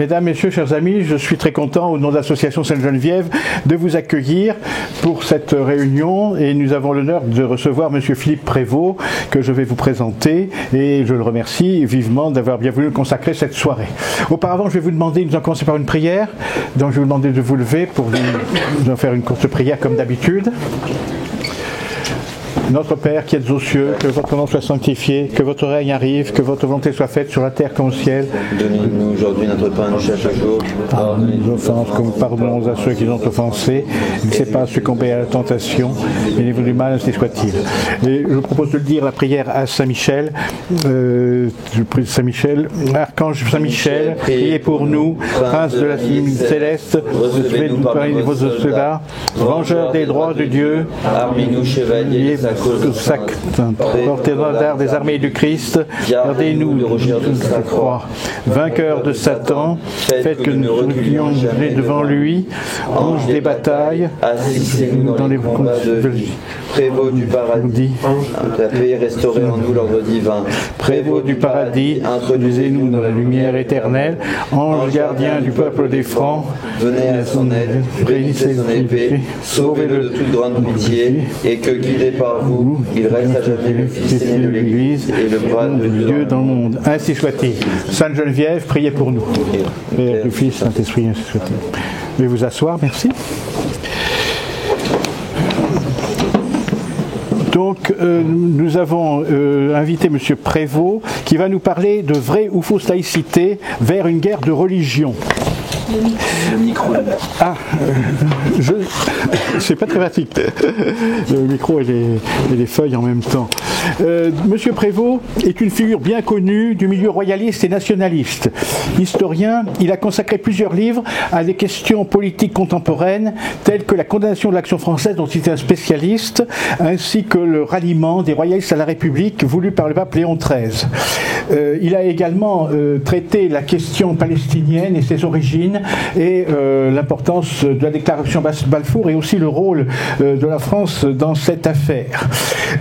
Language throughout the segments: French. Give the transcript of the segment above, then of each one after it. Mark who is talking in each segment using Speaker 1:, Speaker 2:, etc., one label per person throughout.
Speaker 1: Mesdames, Messieurs, chers amis, je suis très content, au nom de l'association Sainte-Geneviève, de vous accueillir pour cette réunion et nous avons l'honneur de recevoir Monsieur Philippe Prévost, que je vais vous présenter et je le remercie vivement d'avoir bien voulu consacrer cette soirée. Auparavant, je vais vous demander, nous allons commencer par une prière, donc je vais vous demander de vous lever pour nous faire une courte prière comme d'habitude. Notre Père qui êtes aux cieux, que votre nom soit sanctifié, que votre règne arrive, que votre volonté soit faite sur la terre comme au ciel.
Speaker 2: Donnez-nous aujourd'hui notre pain de chaque jour.
Speaker 1: Pardonnez nos offenses comme nous pardonnons à ceux qui nous ont offensés. Ne laissez pas succomber à la tentation, mais livrez-nous du mal, ainsi soit-il. Et je propose de le dire la prière à Saint Michel. Je prie Saint Michel. Archange Saint Michel, priez pour nous, prince de la céleste, recevez-nous parmi vos ceux-là, vengeur des droits de Dieu,
Speaker 2: armez-nous chevaliers de
Speaker 1: portez-nous des armées du Christ, gardez-nous de rougir de sa croix. Vainqueur de Satan, faites que nous soyons devant lui, ange des batailles,
Speaker 2: assistez-nous dans les combats de vie. Prévost du paradis, la paix, restaurez en nous l'ordre divin.
Speaker 1: Prévost du paradis, introduisez-nous dans la lumière éternelle. Ange gardien du peuple des Francs,
Speaker 2: venez à son aide, bénissez son épée, sauvez-le de toute grande pitié, et que, guidé par vous, il reste à jamais le Fils aîné de l'Église et le bras de
Speaker 1: Dieu dans le monde. Ainsi soit-il. Sainte Geneviève, priez pour nous. Père, du Fils, Saint-Esprit, ainsi soit-il. Je vais vous asseoir, merci. Donc, nous avons invité M. Prévost qui va nous parler de vraie ou fausse laïcité vers une guerre de religion.
Speaker 2: Le micro.
Speaker 1: Ah, c'est pas très pratique, le micro et les feuilles en même temps. Monsieur Prévost est une figure bien connue du milieu royaliste et nationaliste. Historien, il a consacré plusieurs livres à des questions politiques contemporaines, telles que la condamnation de l'Action française, dont il était un spécialiste, ainsi que le ralliement des royalistes à la République, voulu par le pape Léon XIII. Il a également traité la question palestinienne et ses origines, et l'importance de la déclaration Balfour et aussi le rôle de la France dans cette affaire.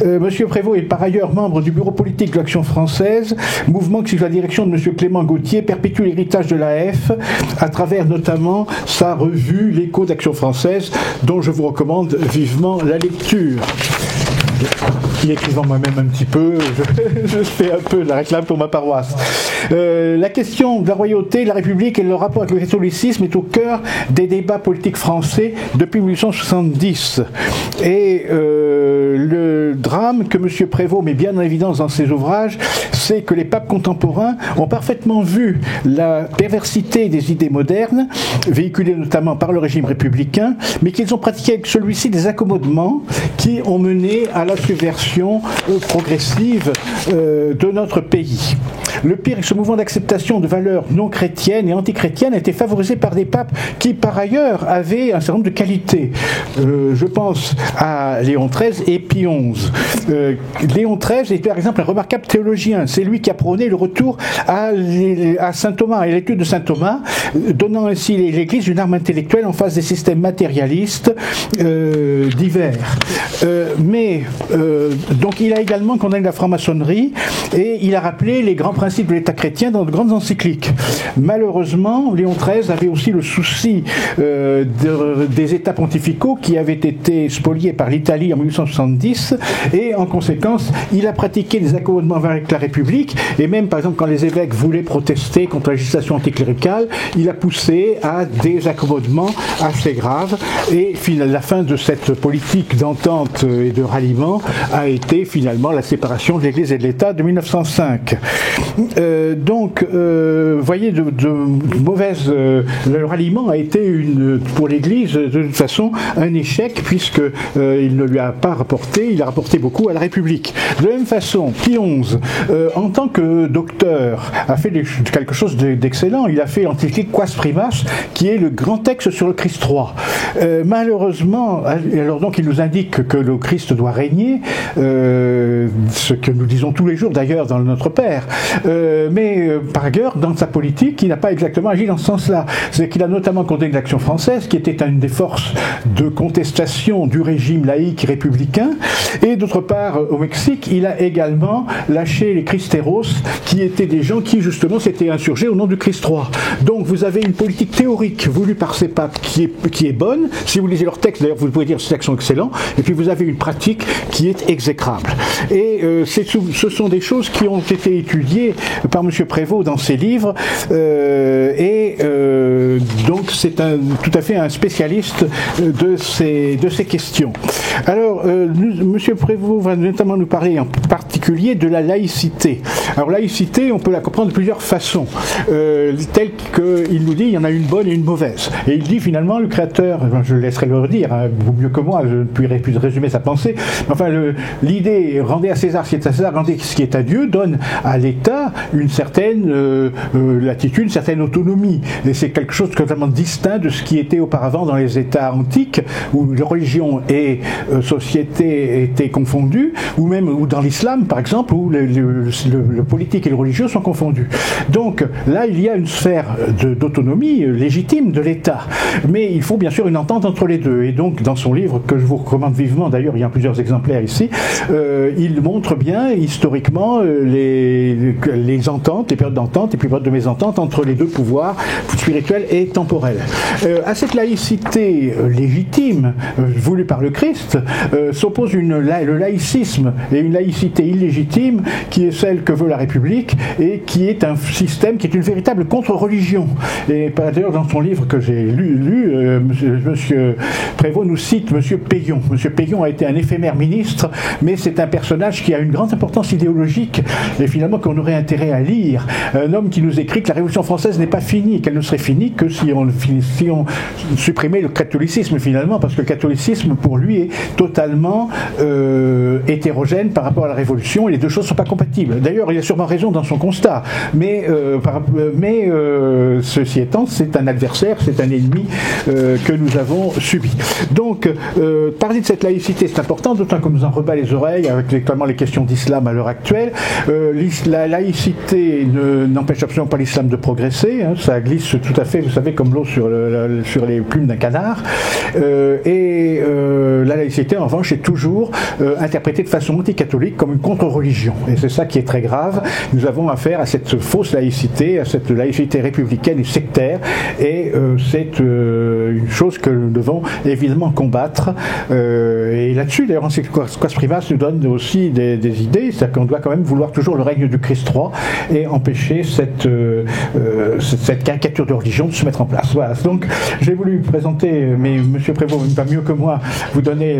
Speaker 1: Monsieur Prévost est par ailleurs membre du bureau politique de l'Action française, mouvement qui, sous la direction de Monsieur Clément Gauthier, perpétue l'héritage de l'AF à travers notamment sa revue L'Écho d'Action française, dont je vous recommande vivement la lecture. Y écrivant moi-même un petit peu, je fais un peu de la réclame pour ma paroisse. La question de la royauté, de la République et le rapport avec le catholicisme est au cœur des débats politiques français depuis 1870. Et le drame que M. Prévost met bien en évidence dans ses ouvrages, c'est que les papes contemporains ont parfaitement vu la perversité des idées modernes, véhiculées notamment par le régime républicain, mais qu'ils ont pratiqué avec celui-ci des accommodements qui ont mené à la subversion progressive de notre pays. Le pire est que ce mouvement d'acceptation de valeurs non chrétiennes et antichrétiennes a été favorisé par des papes qui, par ailleurs, avaient un certain nombre de qualités. Je pense à Léon XIII et Pie XI. Léon XIII est par exemple un remarquable théologien. C'est lui qui a prôné le retour à saint Thomas et l'étude de saint Thomas, donnant ainsi l'Église une arme intellectuelle en face des systèmes matérialistes divers. Donc il a également condamné la franc-maçonnerie et il a rappelé les grands principes de l'État chrétien dans de grandes encycliques. Malheureusement, Léon XIII avait aussi le souci des États pontificaux qui avaient été spoliés par l'Italie en 1870 et en conséquence, il a pratiqué des accommodements avec la République et même par exemple quand les évêques voulaient protester contre la législation anticléricale, il a poussé à des accommodements assez graves et la fin de cette politique d'entente et de ralliement a été finalement la séparation de l'Église et de l'État de 1905. Donc, voyez, le ralliement a été pour l'Église de toute façon un échec puisque il ne lui a pas rapporté, il a rapporté beaucoup à la République. De la même façon, Pie XI, en tant que docteur, a fait quelque chose d'excellent. Il a fait l'encyclique Quas Primas, qui est le grand texte sur le Christ roi. Malheureusement, alors donc il nous indique que le Christ doit régner, ce que nous disons tous les jours d'ailleurs dans notre Père. Par ailleurs, dans sa politique, il n'a pas exactement agi dans ce sens-là. C'est qu'il a notamment condamné l'Action française, qui était une des forces de contestation du régime laïque républicain, et d'autre part, au Mexique, il a également lâché les Cristeros, qui étaient des gens qui, justement, s'étaient insurgés au nom du Christ roi. Donc, vous avez une politique théorique voulue par ces papes qui est bonne. Si vous lisez leurs textes, d'ailleurs, vous pouvez dire que ces textes sont excellents, et puis vous avez une pratique qui est exécrable. Et ce sont des choses qui ont été étudiées par M. Prévost dans ses livres, donc c'est tout à fait un spécialiste de ces questions. Alors, M. Prévost va notamment nous parler en particulier de la laïcité. Alors, laïcité, on peut la comprendre de plusieurs façons. Telle qu'il nous dit, il y en a une bonne et une mauvaise. Et il dit finalement, le créateur, je le laisserai le redire, hein, mieux que moi, je ne pourrais plus résumer sa pensée, mais enfin, l'idée, rendez à César ce qui est à César, rendez ce qui est à Dieu, donne à l'État une certaine latitude, une certaine autonomie. Et c'est quelque chose de totalement distinct de ce qui était auparavant dans les États antiques, où religion et société étaient confondues, ou dans l'islam, par exemple, où le politique et le religieux sont confondus. Donc là, il y a une sphère d'autonomie légitime de l'État. Mais il faut bien sûr une entente entre les deux. Et donc, dans son livre, que je vous recommande vivement, d'ailleurs, il y a plusieurs exemplaires ici, il montre bien, historiquement, les ententes, les périodes d'entente et puis périodes de mésentente entre les deux pouvoirs spirituels et temporels. À cette laïcité légitime, voulue par le Christ, s'oppose le laïcisme et une laïcité illégitime qui est celle que veut la République et qui est un système qui est une véritable contre-religion. Et d'ailleurs, dans son livre que j'ai lu, M. Prévost nous cite M. Peillon. M. Peillon a été un éphémère ministre, mais c'est un personnage qui a une grande importance idéologique et finalement qu'on aurait intérêt à lire. Un homme qui nous écrit que la Révolution française n'est pas finie, qu'elle ne serait finie que si on supprimait le catholicisme finalement, parce que le catholicisme pour lui est totalement hétérogène par rapport à la Révolution et les deux choses ne sont pas compatibles. D'ailleurs, il a sûrement raison dans son constat, mais ceci étant, c'est un adversaire, c'est un ennemi que nous avons subi. Donc, parler de cette laïcité, c'est important, d'autant que nous en rebat les oreilles avec notamment les questions d'islam à l'heure actuelle. La laïcité n'empêche absolument pas l'islam de progresser, hein, ça glisse tout à fait, vous savez, comme l'eau sur les plumes d'un canard. La laïcité, en revanche, est toujours interprétée de façon anticatholique comme une contre-religion. Et c'est ça qui est très grave. Nous avons affaire à cette fausse laïcité, à cette laïcité républicaine et sectaire. Et c'est une chose que nous devons évidemment combattre. Et là-dessus, d'ailleurs, Quas Primas nous donne aussi des idées. C'est-à-dire qu'on doit quand même vouloir toujours le règne du Christ roi et empêcher cette caricature de religion de se mettre en place. Voilà. Donc, j'ai voulu présenter, mais M. Prévost, même pas mieux que moi, vous donner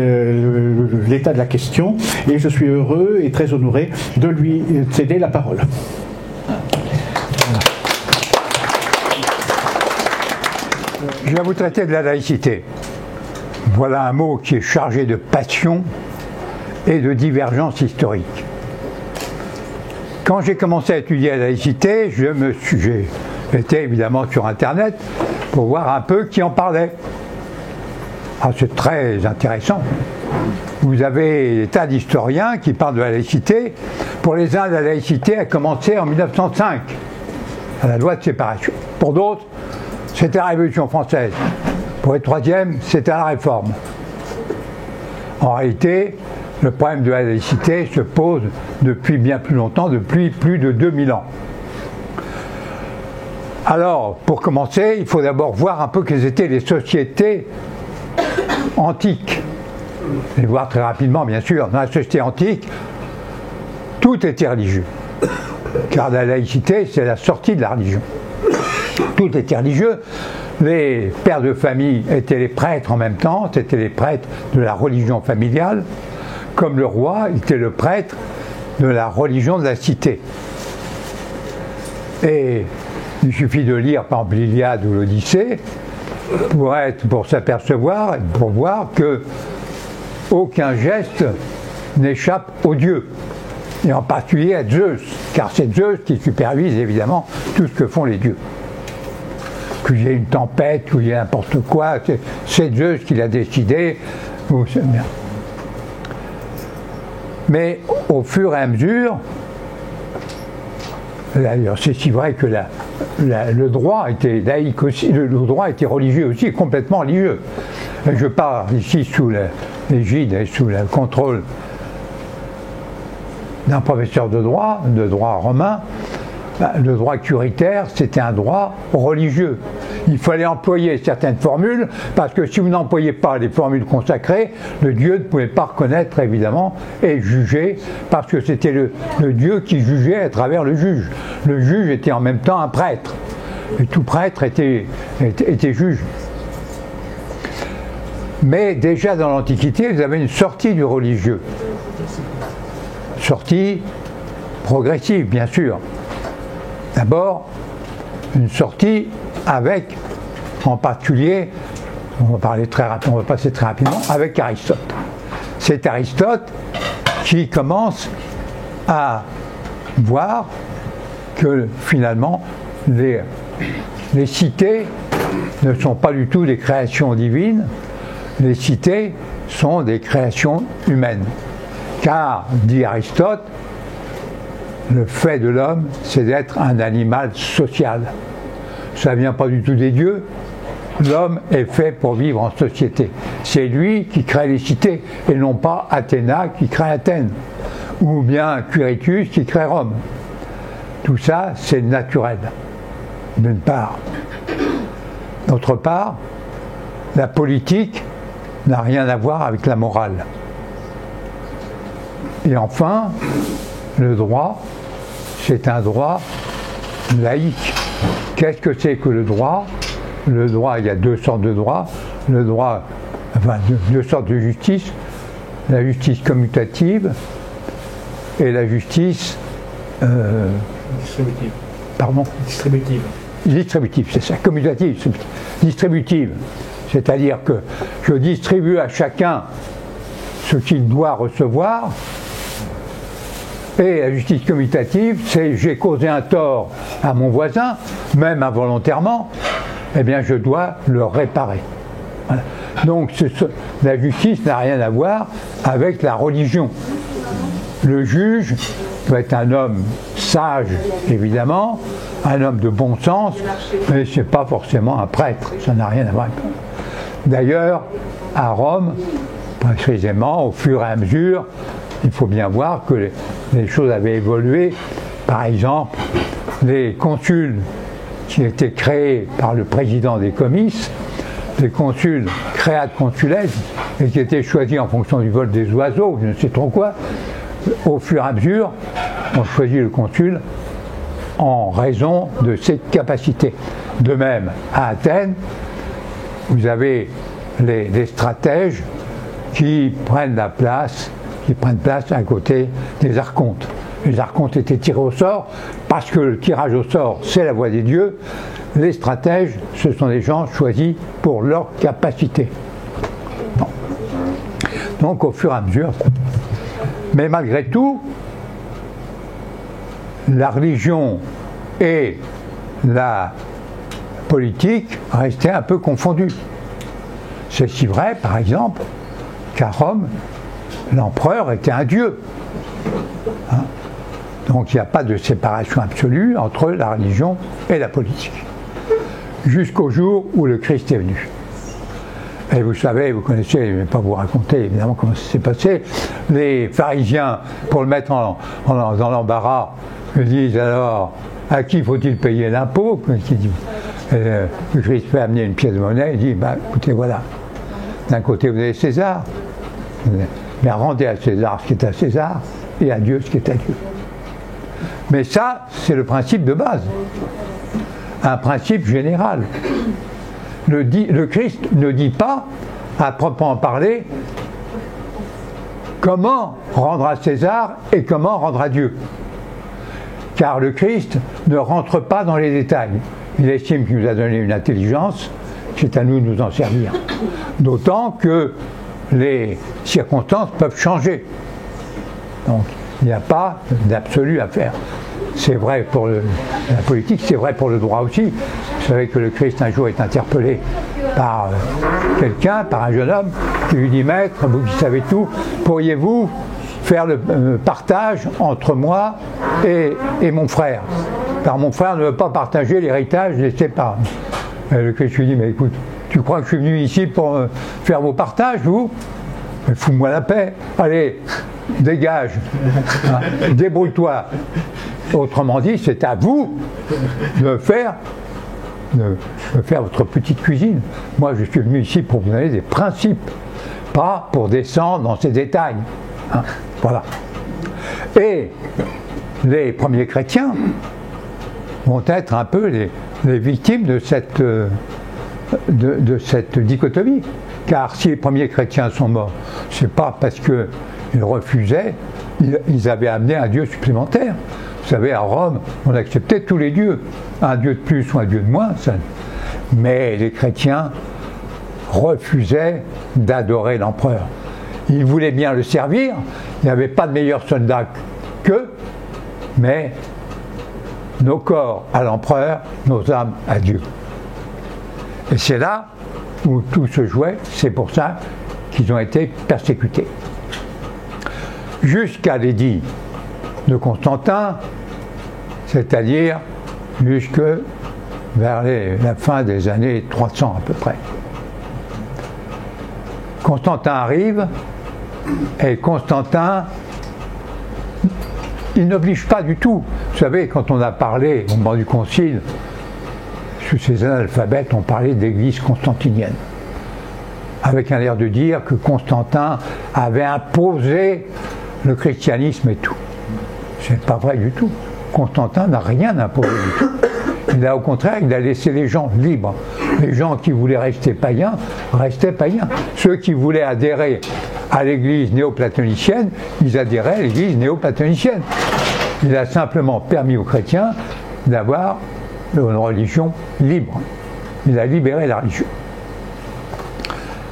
Speaker 1: l'état de la question, et je suis heureux et très honoré de lui céder la parole.
Speaker 3: Je vais vous traiter de la laïcité. Voilà un mot qui est chargé de passion et de divergence historique. Quand j'ai commencé à étudier la laïcité, j'étais évidemment sur Internet pour voir un peu qui en parlait. Ah, c'est très intéressant. Vous avez des tas d'historiens qui parlent de la laïcité. Pour les uns, la laïcité a commencé en 1905, à la loi de séparation. Pour d'autres, c'était la Révolution française. Pour les troisièmes, c'était la Réforme. En réalité, le problème de la laïcité se pose depuis bien plus longtemps, depuis plus de 2000 ans. Alors, pour commencer, il faut d'abord voir un peu quelles étaient les sociétés antiques. Et voir très rapidement, bien sûr, dans la société antique, tout était religieux. Car la laïcité, c'est la sortie de la religion. Tout était religieux. Les pères de famille étaient les prêtres en même temps, c'était les prêtres de la religion familiale, comme le roi était le prêtre de la religion de la cité. Et il suffit de lire, par exemple, l'Iliade ou l'Odyssée, pour s'apercevoir, pour voir que aucun geste n'échappe aux dieux, et en particulier à Zeus, car c'est Zeus qui supervise évidemment tout ce que font les dieux. Qu'il y ait une tempête, qu'il y ait n'importe quoi, c'est Zeus qui l'a décidé, c'est bien. Mais au fur et à mesure, D'ailleurs, c'est si vrai que le droit était laïque aussi, le droit était religieux aussi, complètement religieux. Je parle ici sous l'égide et sous le contrôle d'un professeur de droit romain. Le droit curitaire, c'était un droit religieux. Il fallait employer certaines formules, parce que si vous n'employez pas les formules consacrées, le Dieu ne pouvait pas reconnaître, évidemment, et juger, parce que c'était le Dieu qui jugeait à travers le juge. Le juge était en même temps un prêtre, et tout prêtre était juge. Mais déjà dans l'Antiquité, vous avez une sortie du religieux. Sortie progressive, bien sûr. D'abord, une sortie avec, en particulier, on va passer très rapidement, avec Aristote. C'est Aristote qui commence à voir que finalement, les cités ne sont pas du tout des créations divines, les cités sont des créations humaines. Car, dit Aristote, le fait de l'homme, c'est d'être un animal social. Ça ne vient pas du tout des dieux. L'homme est fait pour vivre en société. C'est lui qui crée les cités, et non pas Athéna qui crée Athènes, ou bien Quiritus qui crée Rome. Tout ça, c'est naturel, d'une part. D'autre part, la politique n'a rien à voir avec la morale. Et enfin, le droit, c'est un droit laïque. Qu'est-ce que c'est que le droit? Le droit, il y a deux sortes de droits. Le droit, enfin, deux sortes de justice. La justice commutative et la justice...
Speaker 1: distributive.
Speaker 3: Pardon?
Speaker 1: Distributive.
Speaker 3: Distributive, c'est ça. Commutative, distributive. C'est-à-dire que je distribue à chacun ce qu'il doit recevoir. Et la justice commutative, c'est j'ai causé un tort à mon voisin, même involontairement, eh bien je dois le réparer. Voilà. Donc la justice n'a rien à voir avec la religion. Le juge doit être un homme sage, évidemment, un homme de bon sens, mais ce n'est pas forcément un prêtre, ça n'a rien à voir avec ça. D'ailleurs, à Rome, précisément, au fur et à mesure, il faut bien voir que les choses avaient évolué. Par exemple, les consuls qui étaient créés par le président des comices, les consuls creat consules, et qui étaient choisis en fonction du vol des oiseaux, je ne sais trop quoi, au fur et à mesure, on choisit le consul en raison de ses capacités. De même, à Athènes, vous avez les stratèges qui prennent place à côté des archontes. Les archontes étaient tirés au sort, parce que le tirage au sort, c'est la voie des dieux. Les stratèges, ce sont des gens choisis pour leur capacité. Bon. Donc au fur et à mesure. Mais malgré tout, la religion et la politique restaient un peu confondues. C'est si vrai, par exemple, qu'à Rome, l'empereur était un dieu. Hein? Donc il n'y a pas de séparation absolue entre la religion et la politique. Jusqu'au jour où le Christ est venu. Et vous savez, vous connaissez, je ne vais pas vous raconter évidemment comment ça s'est passé, les pharisiens, pour le mettre dans l'embarras, disent alors, à qui faut-il payer l'impôt? Le Christ fait amener une pièce de monnaie, il dit, écoutez, voilà, d'un côté vous avez César, mais rendez à César ce qui est à César, et à Dieu ce qui est à Dieu. Mais ça, c'est le principe de base, un principe général. Le Christ ne dit pas, à proprement parler, comment rendre à César et comment rendre à Dieu. Car le Christ ne rentre pas dans les détails. Il estime qu'il nous a donné une intelligence, c'est à nous de nous en servir. D'autant que les circonstances peuvent changer. Donc, il n'y a pas d'absolu à faire. C'est vrai pour la politique, c'est vrai pour le droit aussi. Vous savez que le Christ un jour est interpellé par quelqu'un, par un jeune homme, qui lui dit « Maître, vous qui savez tout, pourriez-vous faire le partage entre moi et mon frère ?» car mon frère ne veut pas partager l'héritage des ses parents. Et le Christ lui dit, mais écoute, tu crois que je suis venu ici pour faire vos partages, vous? Fous-moi la paix. Allez, dégage. Hein, débrouille-toi. Autrement dit, c'est à vous de faire votre petite cuisine. Moi, je suis venu ici pour vous donner des principes, pas pour descendre dans ces détails. Hein, voilà. Et les premiers chrétiens vont être un peu les victimes de cette dichotomie. Car si les premiers chrétiens sont morts, c'est pas parce qu'ils refusaient, ils avaient amené un Dieu supplémentaire. Vous savez, à Rome, on acceptait tous les dieux. Un Dieu de plus ou un Dieu de moins. Mais les chrétiens refusaient d'adorer l'empereur. Ils voulaient bien le servir, il n'y avait pas de meilleur soldat qu'eux, mais nos corps à l'empereur, nos âmes à Dieu. Et c'est là où tout se jouait, c'est pour ça qu'ils ont été persécutés. Jusqu'à l'édit de Constantin, c'est-à-dire jusque vers la fin des années 300 à peu près. Constantin arrive, et Constantin, il n'oblige pas du tout. Vous savez, quand on a parlé au moment du Concile, sous ces analphabètes, on parlait d'église constantinienne, avec un air de dire que Constantin avait imposé le christianisme et tout. C'est pas vrai du tout. Constantin n'a rien imposé du tout. Il a au contraire, il a laissé les gens libres. Les gens qui voulaient rester païens, restaient païens. Ceux qui voulaient adhérer à l'église néoplatonicienne, ils adhéraient à l'église néoplatonicienne. Il a simplement permis aux chrétiens d'avoir une religion libre. Il a libéré la religion.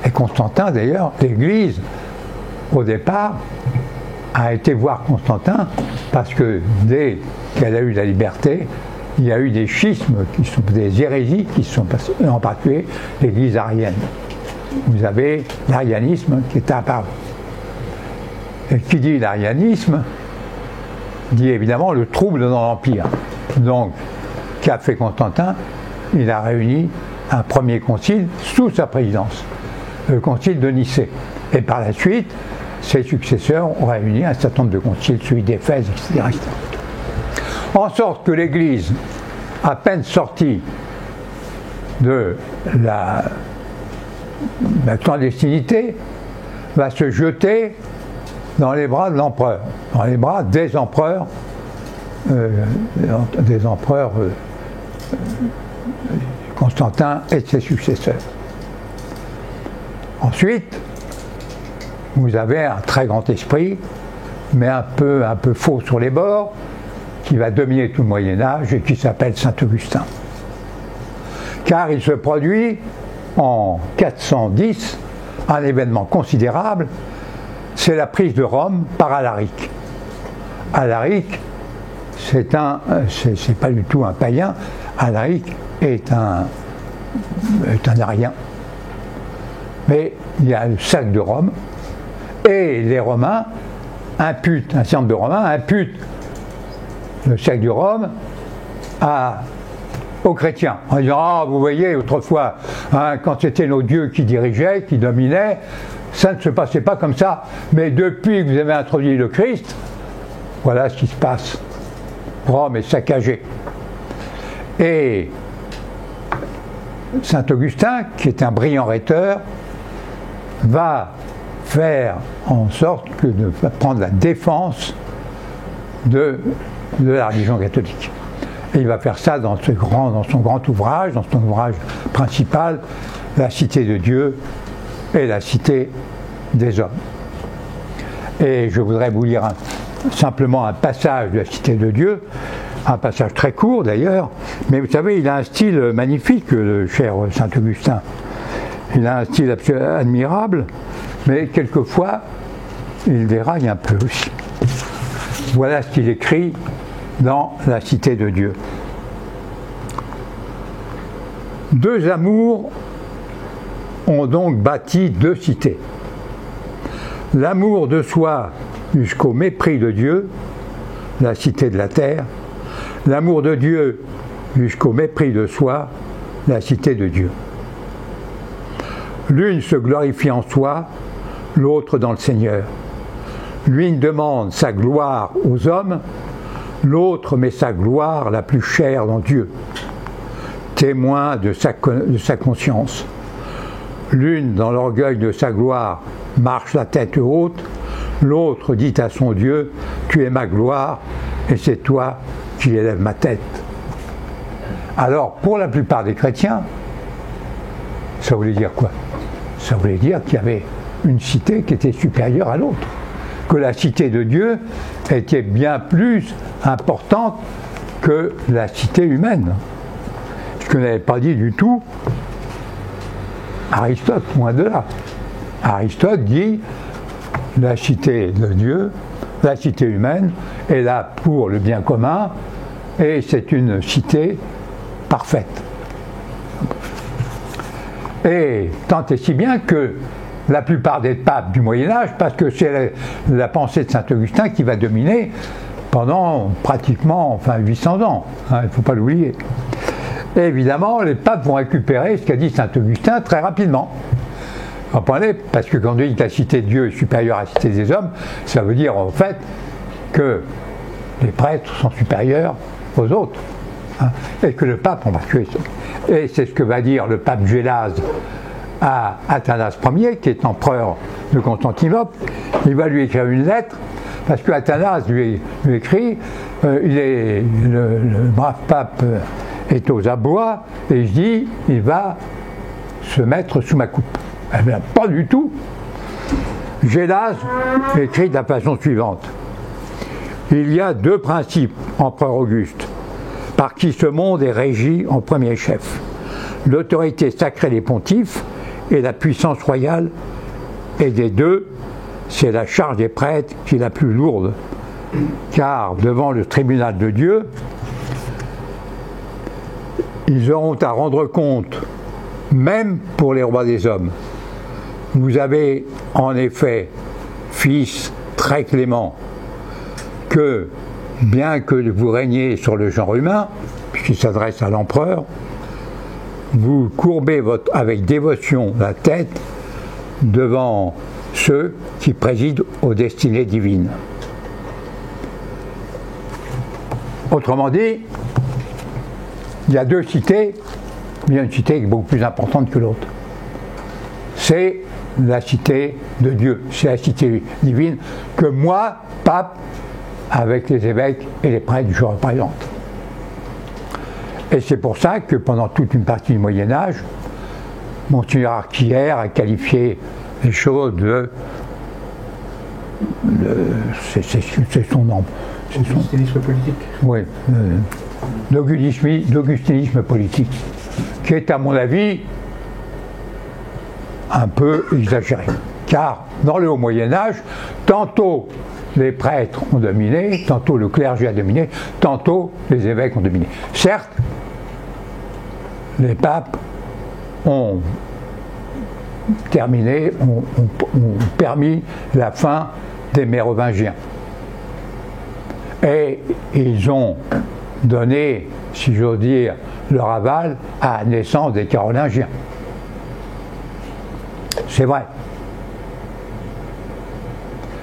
Speaker 3: Et Constantin, d'ailleurs, l'église, au départ, a été voir Constantin parce que dès qu'elle a eu la liberté, il y a eu des schismes, qui sont des hérésies qui sont passées, en particulier l'église arienne. Vous avez l'arianisme qui est apparu. Et qui dit l'arianisme dit évidemment le trouble dans l'Empire. Donc, qu'a fait Constantin? Il a réuni un premier concile sous sa présidence, le concile de Nicée. Et par la suite, ses successeurs ont réuni un certain nombre de conciles, celui d'Éphèse, etc. En sorte que l'Église, à peine sortie de la clandestinité, va se jeter dans les bras de l'empereur, dans les bras des empereurs, Constantin et de ses successeurs. Ensuite, vous avez un très grand esprit, mais un peu faux sur les bords, qui va dominer tout le Moyen-Âge et qui s'appelle Saint Augustin. Car il se produit en 410 un événement considérable, c'est la prise de Rome par Alaric. Alaric, c'est pas du tout un païen, Alaric est un arien. Mais il y a le sac de Rome, et les Romains imputent, un certain nombre de Romains imputent le sac de Rome aux chrétiens, en disant « Ah, vous voyez, autrefois, hein, quand c'était nos dieux qui dirigeaient, qui dominaient, ça ne se passait pas comme ça. Mais depuis que vous avez introduit le Christ, voilà ce qui se passe. Rome est saccagée. » Et Saint Augustin, qui est un brillant rhéteur, va faire en sorte de prendre la défense de la religion catholique. Et il va faire ça dans son grand ouvrage, dans son ouvrage principal, La Cité de Dieu et la Cité des hommes. Et je voudrais vous lire simplement un passage de la Cité de Dieu, un passage très court d'ailleurs, mais vous savez, il a un style magnifique, le cher Saint Augustin. Il a un style admirable, mais quelquefois, il déraille un peu aussi. Voilà ce qu'il écrit dans la Cité de Dieu. Deux amours ont donc bâti deux cités. L'amour de soi jusqu'au mépris de Dieu, la cité de la terre, L'amour de Dieu jusqu'au mépris de soi, la cité de Dieu. L'une se glorifie en soi, l'autre dans le Seigneur. L'une demande sa gloire aux hommes, l'autre met sa gloire la plus chère dans Dieu, témoin de sa conscience. L'une, dans l'orgueil de sa gloire, marche la tête haute, l'autre dit à son Dieu, tu es ma gloire, et c'est toi qui élèves ma tête. Alors, pour la plupart des chrétiens, ça voulait dire quoi? Ça voulait dire qu'il y avait une cité qui était supérieure à l'autre, que la cité de Dieu était bien plus importante que la cité humaine. Ce que n'avait pas dit du tout Aristote, loin de là. Aristote dit la cité de Dieu, la cité humaine est là pour le bien commun et c'est une cité parfaite. Et tant et si bien que la plupart des papes du Moyen-Âge, parce que c'est la pensée de Saint-Augustin qui va dominer pendant pratiquement 800 ans, hein, il ne faut pas l'oublier. Et évidemment, les papes vont récupérer ce qu'a dit Saint-Augustin très rapidement. Vous comprenez? Parce que quand on dit que la cité de Dieu est supérieure à la cité des hommes, ça veut dire en fait que les prêtres sont supérieurs aux autres. Hein, et que le pape en particulier. Et c'est ce que va dire le pape Gélase à Athanas Ier, qui est empereur de Constantinople. Il va lui écrire une lettre, parce que Athanas lui écrit, le brave pape est aux abois, et je dis, il va se mettre sous ma coupe. Eh bien, pas du tout. Gélase écrit de la façon suivante. Il y a deux principes, empereur Auguste, par qui ce monde est régi en premier chef. L'autorité sacrée des pontifes et la puissance royale, et des deux, c'est la charge des prêtres qui est la plus lourde, car devant le tribunal de Dieu, ils auront à rendre compte, même pour les rois des hommes. Vous avez en effet, fils très clément, que, bien que vous régniez sur le genre humain, puisqu'il s'adresse à l'empereur, vous courbez avec dévotion la tête devant ceux qui président aux destinées divines. Autrement dit, il y a deux cités, il y a une cité qui est beaucoup plus importante que l'autre. C'est la cité de Dieu, c'est la cité divine que moi, pape, avec les évêques et les prêtres, je représente. Et c'est pour ça que pendant toute une partie du Moyen-Âge, Monseigneur Arquier a qualifié les choses de c'est son nom.
Speaker 1: L'augustinisme politique.
Speaker 3: Oui, l'augustinisme politique, qui est à mon avis un peu exagéré. Car dans le Haut Moyen-Âge, tantôt les prêtres ont dominé, tantôt le clergé a dominé, tantôt les évêques ont dominé. Certes, les papes ont terminé, ont permis la fin des Mérovingiens. Et ils ont donné, si j'ose dire, leur aval à la naissance des Carolingiens. C'est vrai.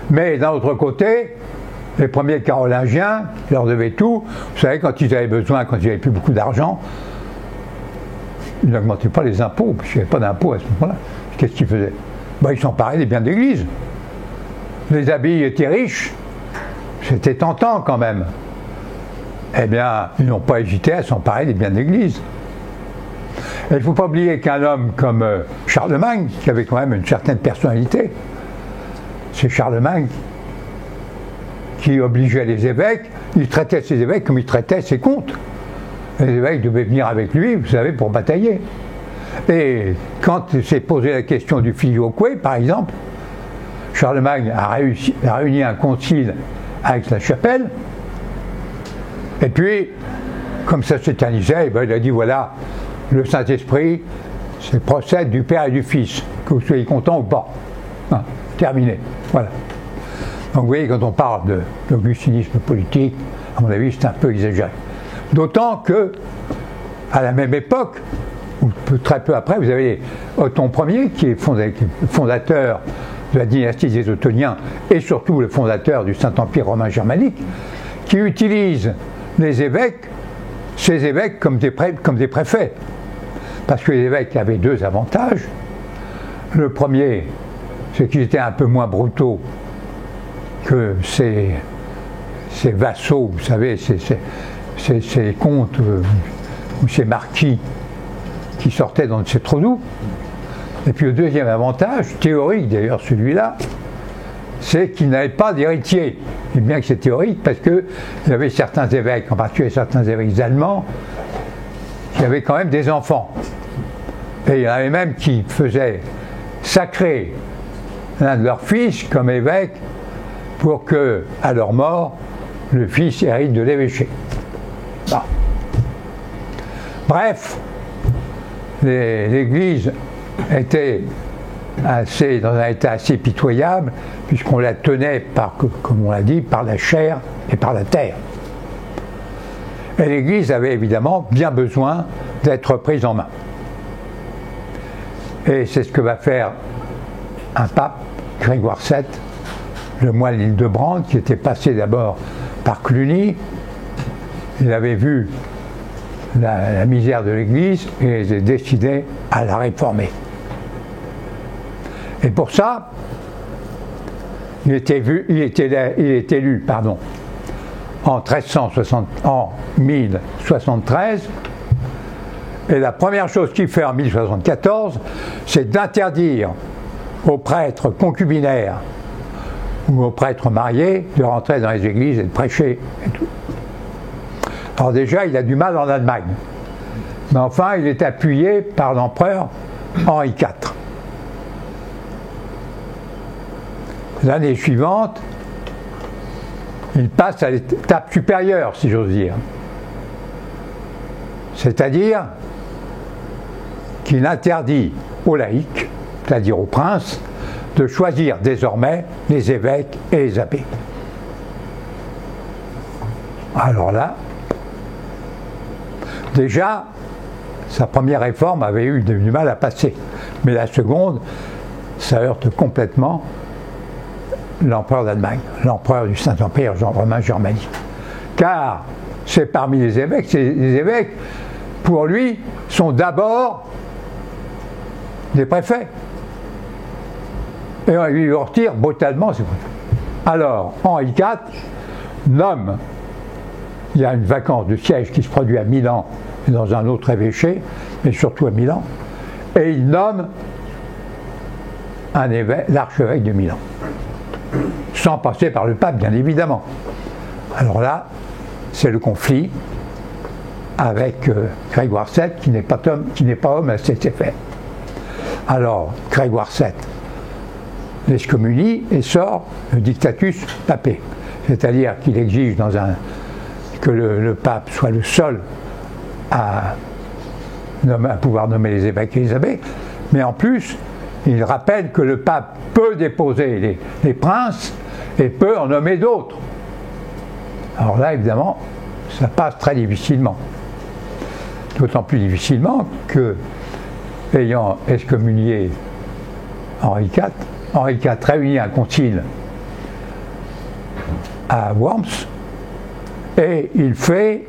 Speaker 3: Mais d'un autre côté, les premiers Carolingiens, ils leur devaient tout. Vous savez, quand ils avaient besoin, quand ils n'avaient plus beaucoup d'argent, ils n'augmentaient pas les impôts, parce qu'il n'y avait pas d'impôts à ce moment-là. Qu'est-ce qu'ils faisaient? Ils s'emparaient des biens d'église. Les abbayes étaient riches, c'était tentant quand même. Eh bien, ils n'ont pas hésité à s'emparer des biens d'église. Et il ne faut pas oublier qu'un homme comme Charlemagne, qui avait quand même une certaine personnalité, c'est Charlemagne qui obligeait les évêques, il traitait ses évêques comme il traitait ses comtes. Les évêques devaient venir avec lui, vous savez, pour batailler. Et quand s'est posé la question du filioque, par exemple, Charlemagne a réuni un concile avec la chapelle, et puis, comme ça s'éternisait, il a dit voilà, le Saint-Esprit, c'est procède du Père et du Fils, que vous soyez content ou pas. Hein, terminé. Voilà. Donc vous voyez, quand on parle de l'augustinisme politique, à mon avis, c'est un peu exagéré. D'autant que, à la même époque, ou très peu après, vous avez Othon Ier, qui est fondateur de la dynastie des Ottoniens et surtout le fondateur du Saint-Empire romain germanique, qui utilise les évêques, ces évêques comme des préfets. Parce que les évêques avaient deux avantages. Le premier, c'est qu'ils étaient un peu moins brutaux que ces vassaux, vous savez, ces comtes ou ces marquis qui sortaient dans ces trous doux. Et puis le deuxième avantage, théorique d'ailleurs celui-là, c'est qu'ils n'avaient pas d'héritier. Et bien que c'est théorique parce qu'il y avait certains évêques, en particulier certains évêques allemands, qui avaient quand même des enfants. Et il y en avait même qui faisaient sacrer l'un de leurs fils comme évêque pour que, à leur mort, le fils hérite de l'évêché. Bon. Bref, l'Église était dans un état assez pitoyable, puisqu'on la tenait, comme on l'a dit, par la chair et par la terre. Et l'Église avait évidemment bien besoin d'être prise en main. Et c'est ce que va faire un pape, Grégoire VII, le moine d'Hildebrand, qui était passé d'abord par Cluny. Il avait vu la misère de l'Église et il a décidé à la réformer. Et pour ça, il est élu en 1073, et la première chose qu'il fait en 1074, c'est d'interdire aux prêtres concubinaires ou aux prêtres mariés de rentrer dans les églises et de prêcher et tout. Alors déjà, il a du mal en Allemagne, mais enfin, il est appuyé par l'empereur Henri IV. L'année suivante, il passe à l'étape supérieure, si j'ose dire. C'est-à-dire qu'il interdit aux laïcs, c'est-à-dire aux princes, de choisir désormais les évêques et les abbés. Alors là, déjà, sa première réforme avait eu du mal à passer. Mais la seconde, ça heurte complètement l'empereur d'Allemagne, l'empereur du Saint-Empire romain germanique. Car c'est parmi les évêques, les évêques, pour lui, sont d'abord des préfets. Et on lui retire brutalement ses préfets. Alors, Henri IV nomme, il y a une vacance de siège qui se produit à Milan et dans un autre évêché, mais surtout à Milan, et il nomme un évêque, l'archevêque de Milan, sans passer par le pape, bien évidemment. Alors là, c'est le conflit avec Grégoire VII, qui n'est pas homme à cet effet. Alors, Grégoire VII l'excommunie et sort le dictatus papé, c'est-à-dire qu'il exige que le pape soit le seul à pouvoir nommer les évêques et les abbés, mais en plus, il rappelle que le pape peut déposer les princes et peut en nommer d'autres. Alors là, évidemment, ça passe très difficilement. D'autant plus difficilement que, ayant excommunié Henri IV réunit un concile à Worms et il fait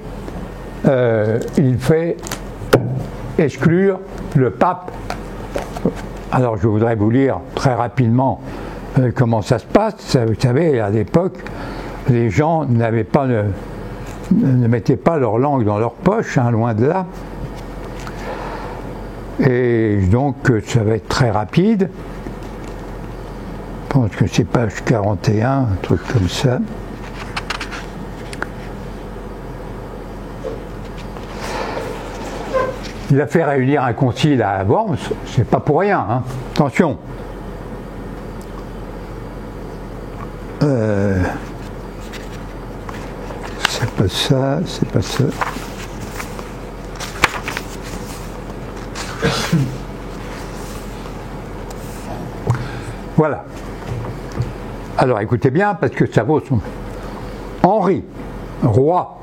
Speaker 3: exclure le pape. Alors je voudrais vous lire très rapidement comment ça se passe. Vous savez, à l'époque, les gens ne mettaient pas leur langue dans leur poche, hein, loin de là. Et donc ça va être très rapide. Je pense que c'est page 41, un truc comme ça. Il a fait réunir un concile à Worms, c'est pas pour rien, hein. Attention. C'est pas ça, c'est pas ça. Voilà. Alors écoutez bien, parce que ça vaut son... Henri, roi,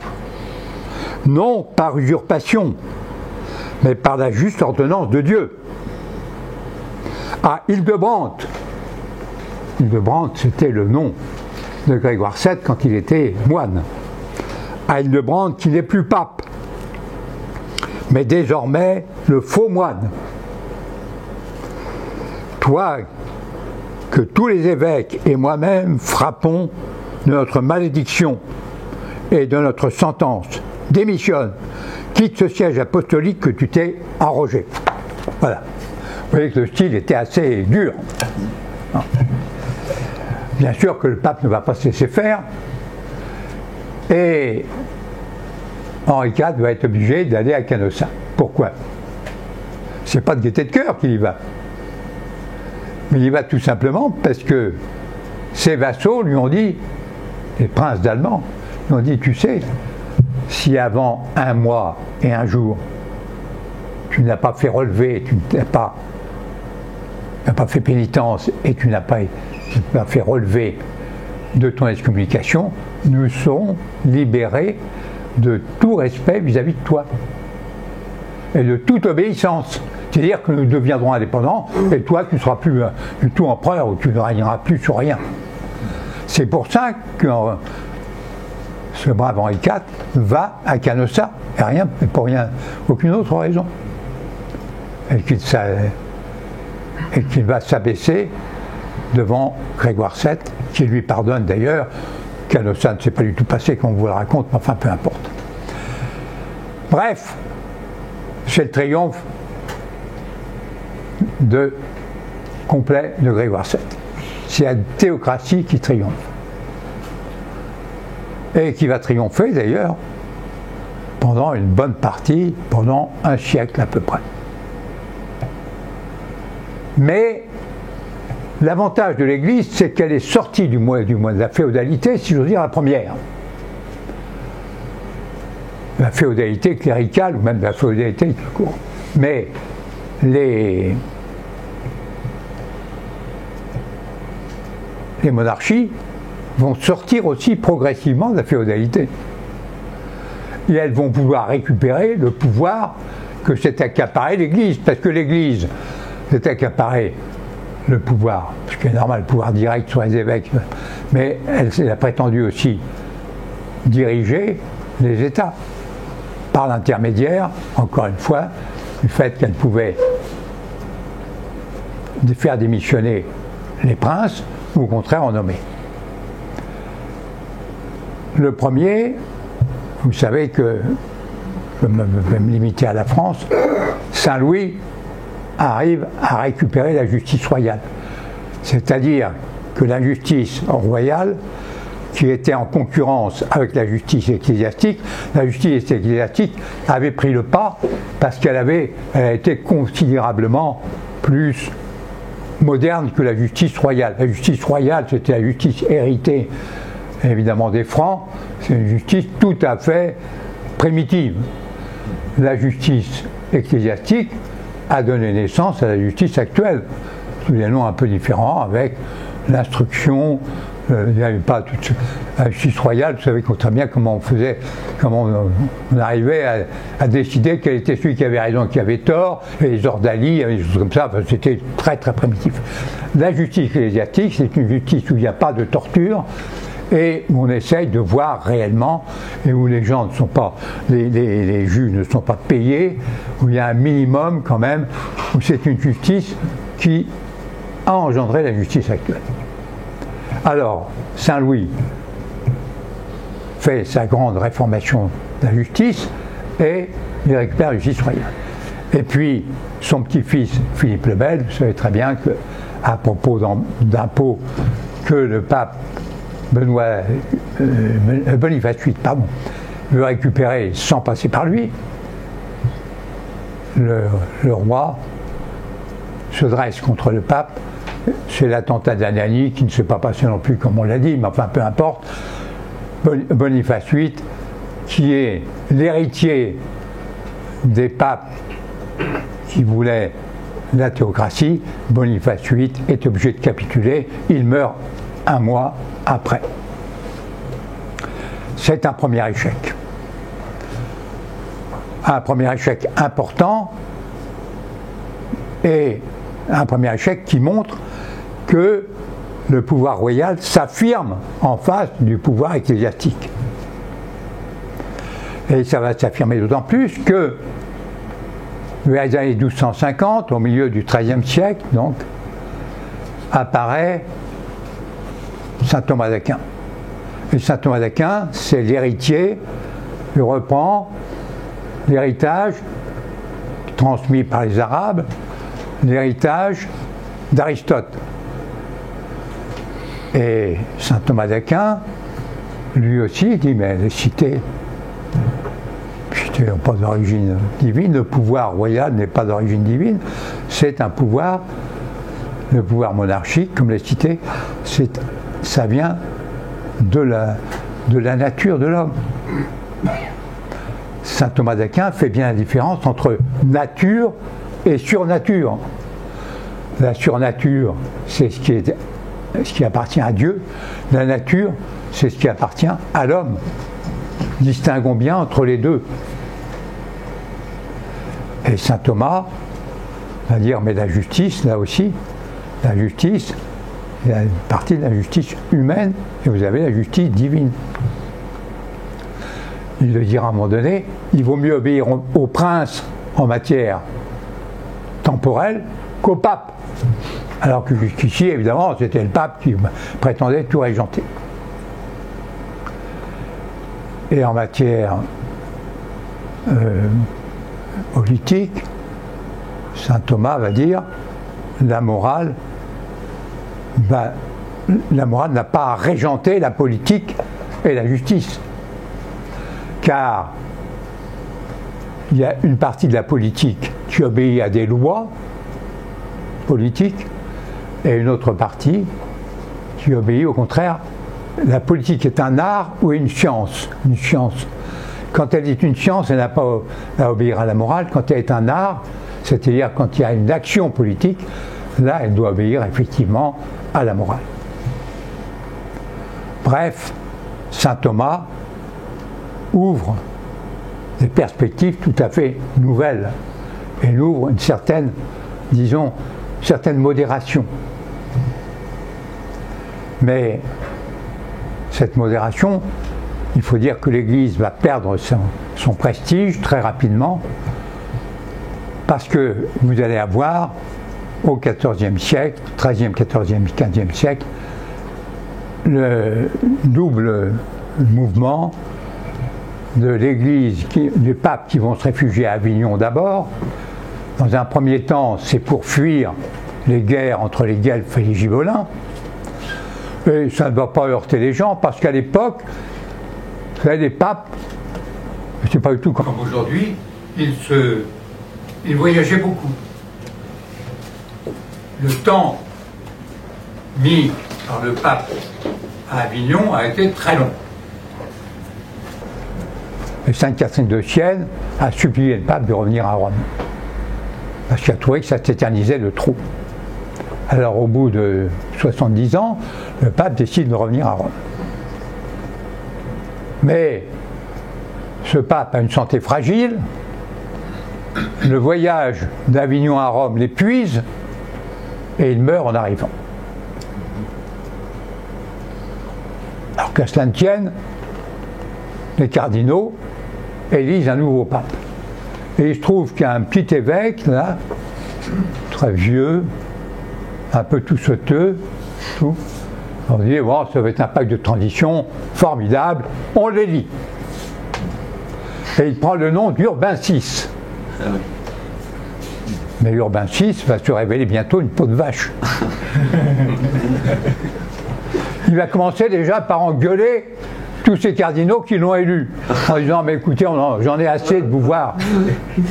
Speaker 3: non par usurpation, mais par la juste ordonnance de Dieu. À Hildebrandt, c'était le nom de Grégoire VII quand il était moine. À Hildebrandt qui n'est plus pape, mais désormais le faux moine. Toi, que tous les évêques et moi-même frappons de notre malédiction et de notre sentence, démissionne, quitte ce siège apostolique que tu t'es arrogé. Voilà. Vous voyez que le style était assez dur. Bien sûr que le pape ne va pas se laisser faire, et Henri IV va être obligé d'aller à Canossa. Pourquoi? C'est pas de gaieté de cœur qu'il y va. Mais il y va tout simplement parce que ses vassaux lui ont dit, les princes d'Allemand, lui ont dit, tu sais, si avant 1 mois et 1 jour, tu n'as pas fait relever, tu n'as pas fait pénitence et tu n'as pas fait relever de ton excommunication, nous serons libérés de tout respect vis-à-vis de toi et de toute obéissance. C'est-à-dire que nous deviendrons indépendants et toi tu ne seras plus du tout empereur ou tu ne régneras plus sur rien. C'est pour ça que ce brave Henri IV va à Canossa, et rien, et pour rien, aucune autre raison. Et qu'il va s'abaisser devant Grégoire VII, qui lui pardonne d'ailleurs. Canossa ne s'est pas du tout passé, comme on vous le raconte, mais enfin peu importe. Bref, c'est le triomphe complet de Grégoire VII. C'est la théocratie qui triomphe. Et qui va triompher d'ailleurs pendant une bonne partie, pendant 1 siècle à peu près. Mais l'avantage de l'Église, c'est qu'elle est sortie du mois de la féodalité, si j'ose dire, la première. La féodalité cléricale, ou même la féodalité tout court. Mais les monarchies vont sortir aussi progressivement de la féodalité. Et elles vont pouvoir récupérer le pouvoir que s'est accaparé l'Église, parce que l'Église s'est accaparé le pouvoir, ce qui est normal, le pouvoir direct sur les évêques, mais elle a prétendu aussi diriger les États par l'intermédiaire, encore une fois, du fait qu'elle pouvait faire démissionner les princes ou au contraire en nommer. Le premier, vous savez que, je vais me limiter à la France, Saint-Louis arrive à récupérer la justice royale. C'est-à-dire que la justice royale, qui était en concurrence avec la justice ecclésiastique avait pris le pas parce qu'elle a été considérablement plus moderne que la justice royale. La justice royale, c'était la justice héritée évidemment des Francs, c'est une justice tout à fait primitive. La justice ecclésiastique a donné naissance à la justice actuelle, sous des noms un peu différents, avec l'instruction. Il n'y avait pas toute la justice royale, vous savez très bien comment on faisait, comment on arrivait à décider quel était celui qui avait raison et qui avait tort, et les ordalies, des choses comme ça, enfin, c'était très très primitif. La justice ecclésiastique, c'est une justice où il n'y a pas de torture, et où on essaye de voir réellement, et où les gens ne sont pas, les juges ne sont pas payés, où il y a un minimum quand même, où c'est une justice qui a engendré la justice actuelle. Alors, Saint-Louis fait sa grande réformation de la justice et il récupère la justice royale. Et puis, son petit-fils, Philippe le Bel, vous savez très bien que, à propos d'impôts que le pape Boniface VIII veut récupérer sans passer par lui, le roi se dresse contre le pape. C'est l'attentat d'Anagni qui ne s'est pas passé non plus comme on l'a dit, mais enfin peu importe. Boniface VIII, qui est l'héritier des papes qui voulaient la théocratie, Boniface VIII est obligé de capituler, il meurt 1 mois après. C'est un premier échec. un premier échec important et un premier échec qui montre que le pouvoir royal s'affirme en face du pouvoir ecclésiastique. Et ça va s'affirmer d'autant plus que vers les années 1250, au milieu du XIIIe siècle, donc, apparaît saint Thomas d'Aquin. Et saint Thomas d'Aquin, c'est l'héritier, il reprend l'héritage transmis par les Arabes, l'héritage d'Aristote. Et saint Thomas d'Aquin, lui aussi, dit, mais les cités n'ont pas d'origine divine, le pouvoir royal n'est pas d'origine divine, c'est un pouvoir, le pouvoir monarchique, comme les cités, ça vient de la nature de l'homme. Saint Thomas d'Aquin fait bien la différence entre nature et surnature. La surnature, c'est ce qui appartient à Dieu. La nature, c'est ce qui appartient à l'homme. Distinguons bien entre les deux. Et saint Thomas va dire, mais la justice, là aussi, la justice, il y a une partie de la justice humaine et vous avez la justice divine. Il le dira à un moment donné, il vaut mieux obéir au prince en matière temporelle qu'au pape. Alors que jusqu'ici, évidemment, c'était le pape qui prétendait tout régenter. Et en matière politique, saint Thomas va dire la morale n'a pas à régenter la politique et la justice. Car il y a une partie de la politique qui obéit à des lois politiques et une autre partie qui obéit au contraire. La politique est un art ou une science. Une science. Quand elle est une science, elle n'a pas à obéir à la morale. Quand elle est un art, c'est-à-dire quand il y a une action politique, là, elle doit obéir effectivement à la morale. Bref, saint Thomas ouvre des perspectives tout à fait nouvelles. Elle ouvre une certaine, disons, certaine modération. Mais cette modération, il faut dire que l'Église va perdre son prestige très rapidement parce que vous allez avoir au XIVe siècle, XIIIe, XIVe, XVe siècle, le double mouvement de l'Église, du pape qui vont se réfugier à Avignon d'abord. Dans un premier temps, c'est pour fuir les guerres entre les Guelfes et les Gibelins. Et ça ne doit pas heurter les gens, parce qu'à l'époque, vous savez, les papes, c'est pas du tout comme aujourd'hui, ils voyageaient beaucoup. Le temps mis par le pape à Avignon a été très long. Et sainte Catherine de Sienne a supplié le pape de revenir à Rome, parce qu'elle a trouvé que ça s'éternisait de trop. Alors au bout de 70 ans, le pape décide de revenir à Rome. Mais ce pape a une santé fragile, le voyage d'Avignon à Rome l'épuise, et il meurt en arrivant. Alors qu'à cela ne tienne, les cardinaux élisent un nouveau pape. Et il se trouve qu'il y a un petit évêque, là, très vieux, un peu tout sauteux, tout. On dit, bon, ça va être un pacte de transition formidable, on l'élit. Et il prend le nom d'Urbain VI. Mais Urbain VI va se révéler bientôt une peau de vache. Il va commencer déjà par engueuler tous ces cardinaux qui l'ont élu, en disant, mais écoutez, j'en ai assez de vous voir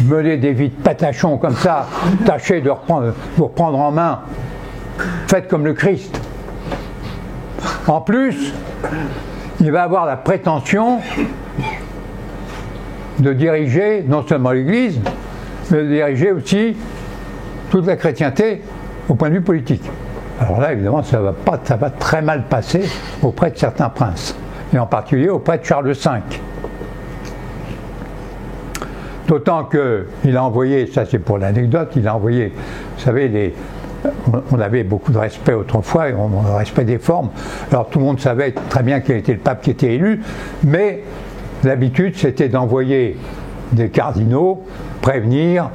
Speaker 3: mener des vies de patachons comme ça, tâchez de vous reprendre en main, faites comme le Christ. En plus, il va avoir la prétention de diriger non seulement l'Église, mais de diriger aussi toute la chrétienté au point de vue politique. Alors là, évidemment, ça va très mal passer auprès de certains princes, et en particulier auprès de Charles V. D'autant qu'il a envoyé, ça c'est pour l'anecdote, il a envoyé, vous savez, on avait beaucoup de respect autrefois, on respect des formes. Alors tout le monde savait très bien quel était le pape qui était élu, mais l'habitude c'était d'envoyer des cardinaux prévenir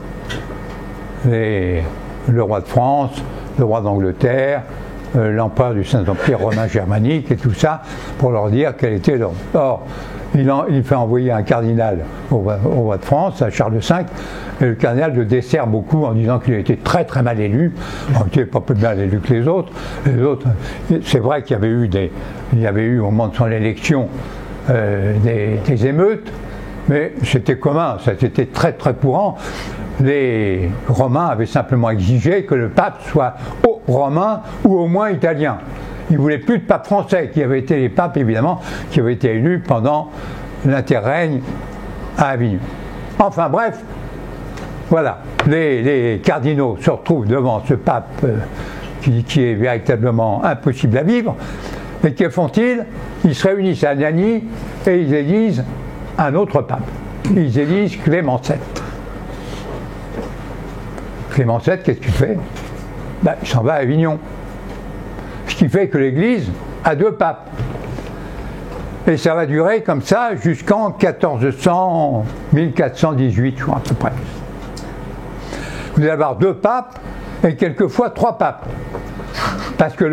Speaker 3: le roi de France, le roi d'Angleterre, l'empereur du Saint-Empire romain germanique et tout ça, pour leur dire quel était leur... Or, il fait envoyer un cardinal au roi de France, à Charles V, et le cardinal le dessert beaucoup en disant qu'il a été très très mal élu, qu'il n'était pas plus mal élu que les autres. C'est vrai qu'il y avait eu au moment de son élection des émeutes, mais c'était commun, c'était très très courant. Les Romains avaient simplement exigé que le pape soit romain ou au moins italien. Ils ne voulaient plus de pape français, qui avaient été les papes évidemment, qui avaient été élus pendant l'interrègne à Avignon. Enfin bref, voilà, les cardinaux se retrouvent devant ce pape qui est véritablement impossible à vivre. Et que font-ils? Ils se réunissent à Anagni et ils élisent un autre pape. Ils élisent Clément VII. Clément VII, qu'est-ce qu'il fait? Il s'en va à Avignon. Ce qui fait que l'Église a deux papes. Et ça va durer comme ça jusqu'en 1418, je crois, à peu près. Vous allez avoir deux papes et quelquefois trois papes. Parce que il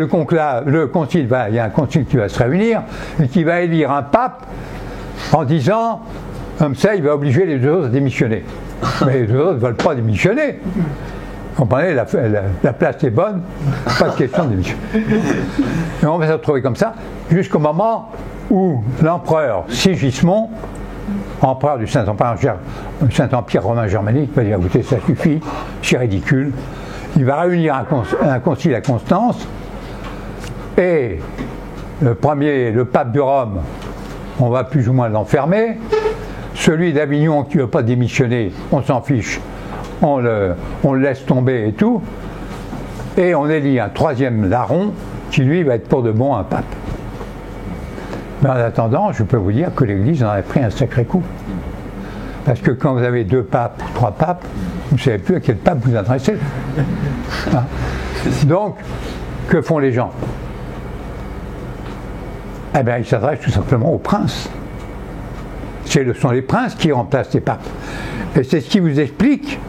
Speaker 3: y a un concile qui va se réunir et qui va élire un pape en disant, comme ça, il va obliger les deux autres à démissionner. Mais les deux autres ne veulent pas démissionner. Vous comprenez, la place est bonne, pas de question de démission. Et on va se retrouver comme ça jusqu'au moment où l'empereur Sigismond, empereur du Saint-Empire romain germanique, va dire écoutez, ça suffit, c'est ridicule. Il va réunir un concile à Constance et le pape de Rome, on va plus ou moins l'enfermer. Celui d'Avignon qui ne veut pas démissionner, on s'en fiche, on le laisse tomber et tout. Et on élit un troisième larron qui lui va être pour de bon un pape. Mais en attendant, je peux vous dire que l'Église en a pris un sacré coup. Parce que quand vous avez deux papes, trois papes, vous ne savez plus à quel pape vous adressez. Hein? Donc, que font les gens? Eh bien, ils s'adressent tout simplement aux princes. Ce sont les princes qui remplacent les papes. Et c'est ce qui vous explique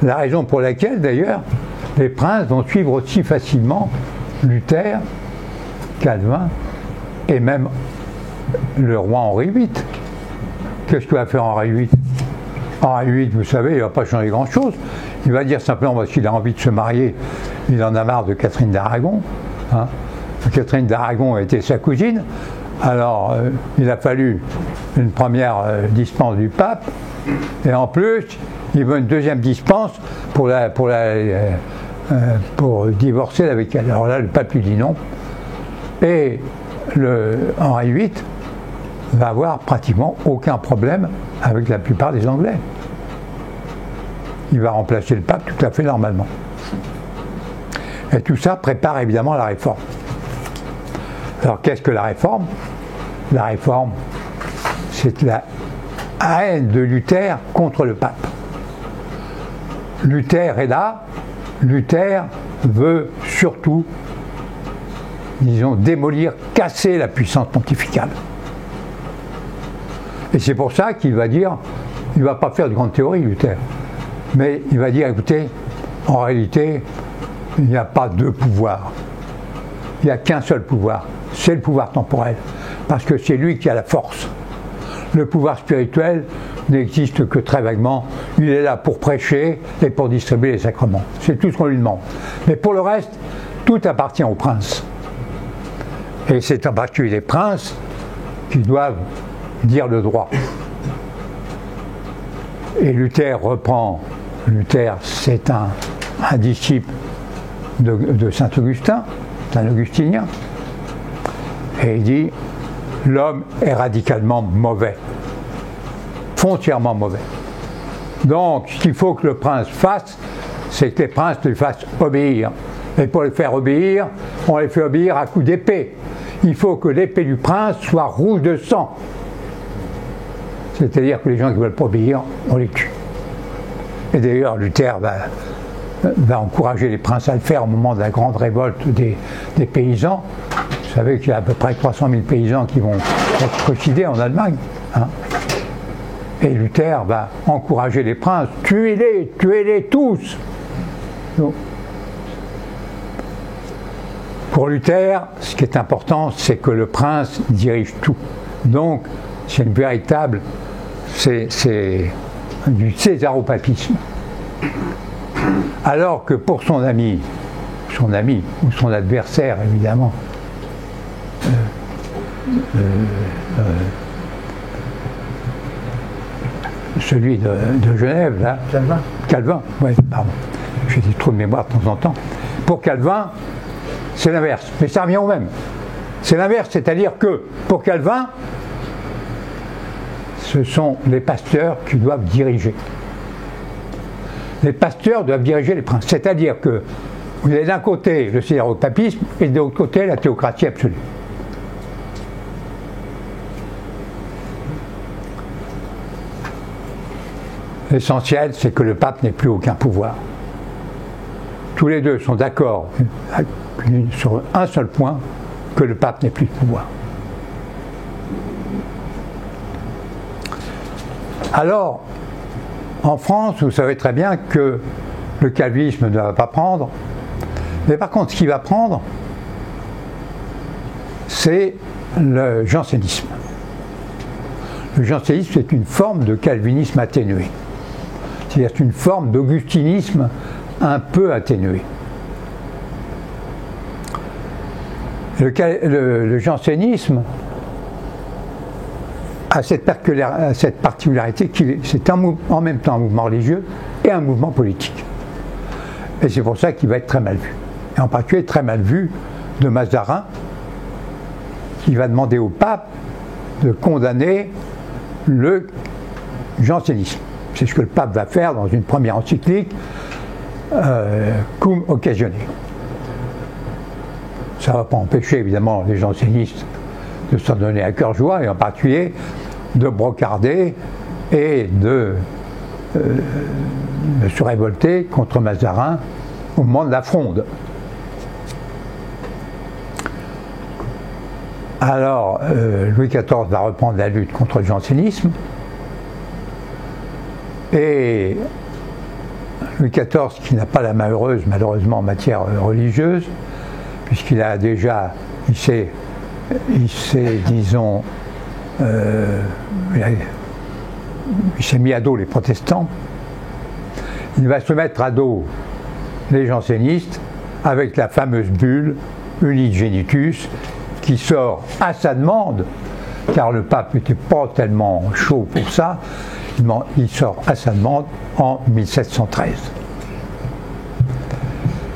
Speaker 3: la raison pour laquelle, d'ailleurs, les princes vont suivre aussi facilement Luther, Calvin et même le roi Henri VIII. Qu'est-ce que va faire Henri VIII? Henri VIII, vous savez, il ne va pas changer grand-chose. Il va dire simplement parce qu'il a envie de se marier, il en a marre de Catherine d'Aragon. Hein. Catherine d'Aragon a été sa cousine. Alors, il a fallu une première dispense du pape, et en plus, il veut une deuxième dispense pour divorcer avec elle. Alors là, le pape lui dit non. Et Henri VIII va avoir pratiquement aucun problème avec la plupart des Anglais. Il va remplacer le pape tout à fait normalement. Et tout ça prépare évidemment la réforme. Alors qu'est-ce que la réforme? La réforme, c'est la haine de Luther contre le pape. Luther est là, Luther veut surtout, disons, démolir, casser la puissance pontificale. Et c'est pour ça qu'il va dire, il ne va pas faire de grande théorie, Luther, mais il va dire, écoutez, en réalité, il n'y a pas deux pouvoirs. Il n'y a qu'un seul pouvoir, c'est le pouvoir temporel, parce que c'est lui qui a la force. Le pouvoir spirituel n'existe que très vaguement, il est là pour prêcher et pour distribuer les sacrements. C'est tout ce qu'on lui demande. Mais pour le reste, tout appartient aux princes. Et c'est en particulier les princes qui doivent dire le droit. Et Luther reprend, Luther c'est un disciple de Saint Augustin, un augustinien, et il dit l'homme est radicalement mauvais, foncièrement mauvais. Donc ce qu'il faut que le prince fasse, c'est que les princes lui fassent obéir. Et pour les faire obéir, on les fait obéir à coups d'épée. Il faut que l'épée du prince soit rouge de sang. C'est-à-dire que les gens qui ne veulent pas obéir, on les tue. Et d'ailleurs, Luther va encourager les princes à le faire au moment de la grande révolte des paysans. Vous savez qu'il y a à peu près 300 000 paysans qui vont être trucidés en Allemagne. Hein. Et Luther va encourager les princes, tuez-les tous. Donc, pour Luther, ce qui est important, c'est que le prince dirige tout. Donc, c'est une véritable, c'est du césaropapisme. Alors que pour son ami ou son adversaire, évidemment, celui de Genève, là, Calvin, ouais, pardon, j'ai dit trop de mémoire de temps en temps. Pour Calvin, c'est l'inverse, mais ça revient au même. C'est l'inverse, c'est-à-dire que pour Calvin, ce sont les pasteurs qui doivent diriger. Les pasteurs doivent diriger les princes, c'est-à-dire que vous avez d'un côté le césaropapisme et de l'autre côté la théocratie absolue. L'essentiel, c'est que le pape n'ait plus aucun pouvoir. Tous les deux sont d'accord sur un seul point, que le pape n'ait plus de pouvoir. Alors, en France, vous savez très bien que le calvinisme ne va pas prendre, mais par contre, ce qui va prendre, c'est le jansénisme. Le jansénisme, c'est une forme de calvinisme atténué. C'est-à-dire une forme d'augustinisme un peu atténué. Le jansénisme a cette particularité qu'il c'est en même temps un mouvement religieux et un mouvement politique. Et c'est pour ça qu'il va être très mal vu. Et en particulier très mal vu de Mazarin, qui va demander au pape de condamner le jansénisme. C'est ce que le pape va faire dans une première encyclique, Cum Occasione. Ça ne va pas empêcher évidemment les jansénistes de s'en donner à cœur joie, et en particulier de brocarder et de se révolter contre Mazarin au moment de la Fronde. Alors, Louis XIV va reprendre la lutte contre le jansénisme, et Louis XIV, qui n'a pas la main heureuse malheureusement en matière religieuse, puisqu'il a déjà, il s'est disons, il s'est mis à dos les protestants, il va se mettre à dos les jansénistes avec la fameuse bulle Unigenitus qui sort à sa demande, car le pape n'était pas tellement chaud pour ça, il sort à sa demande en 1713.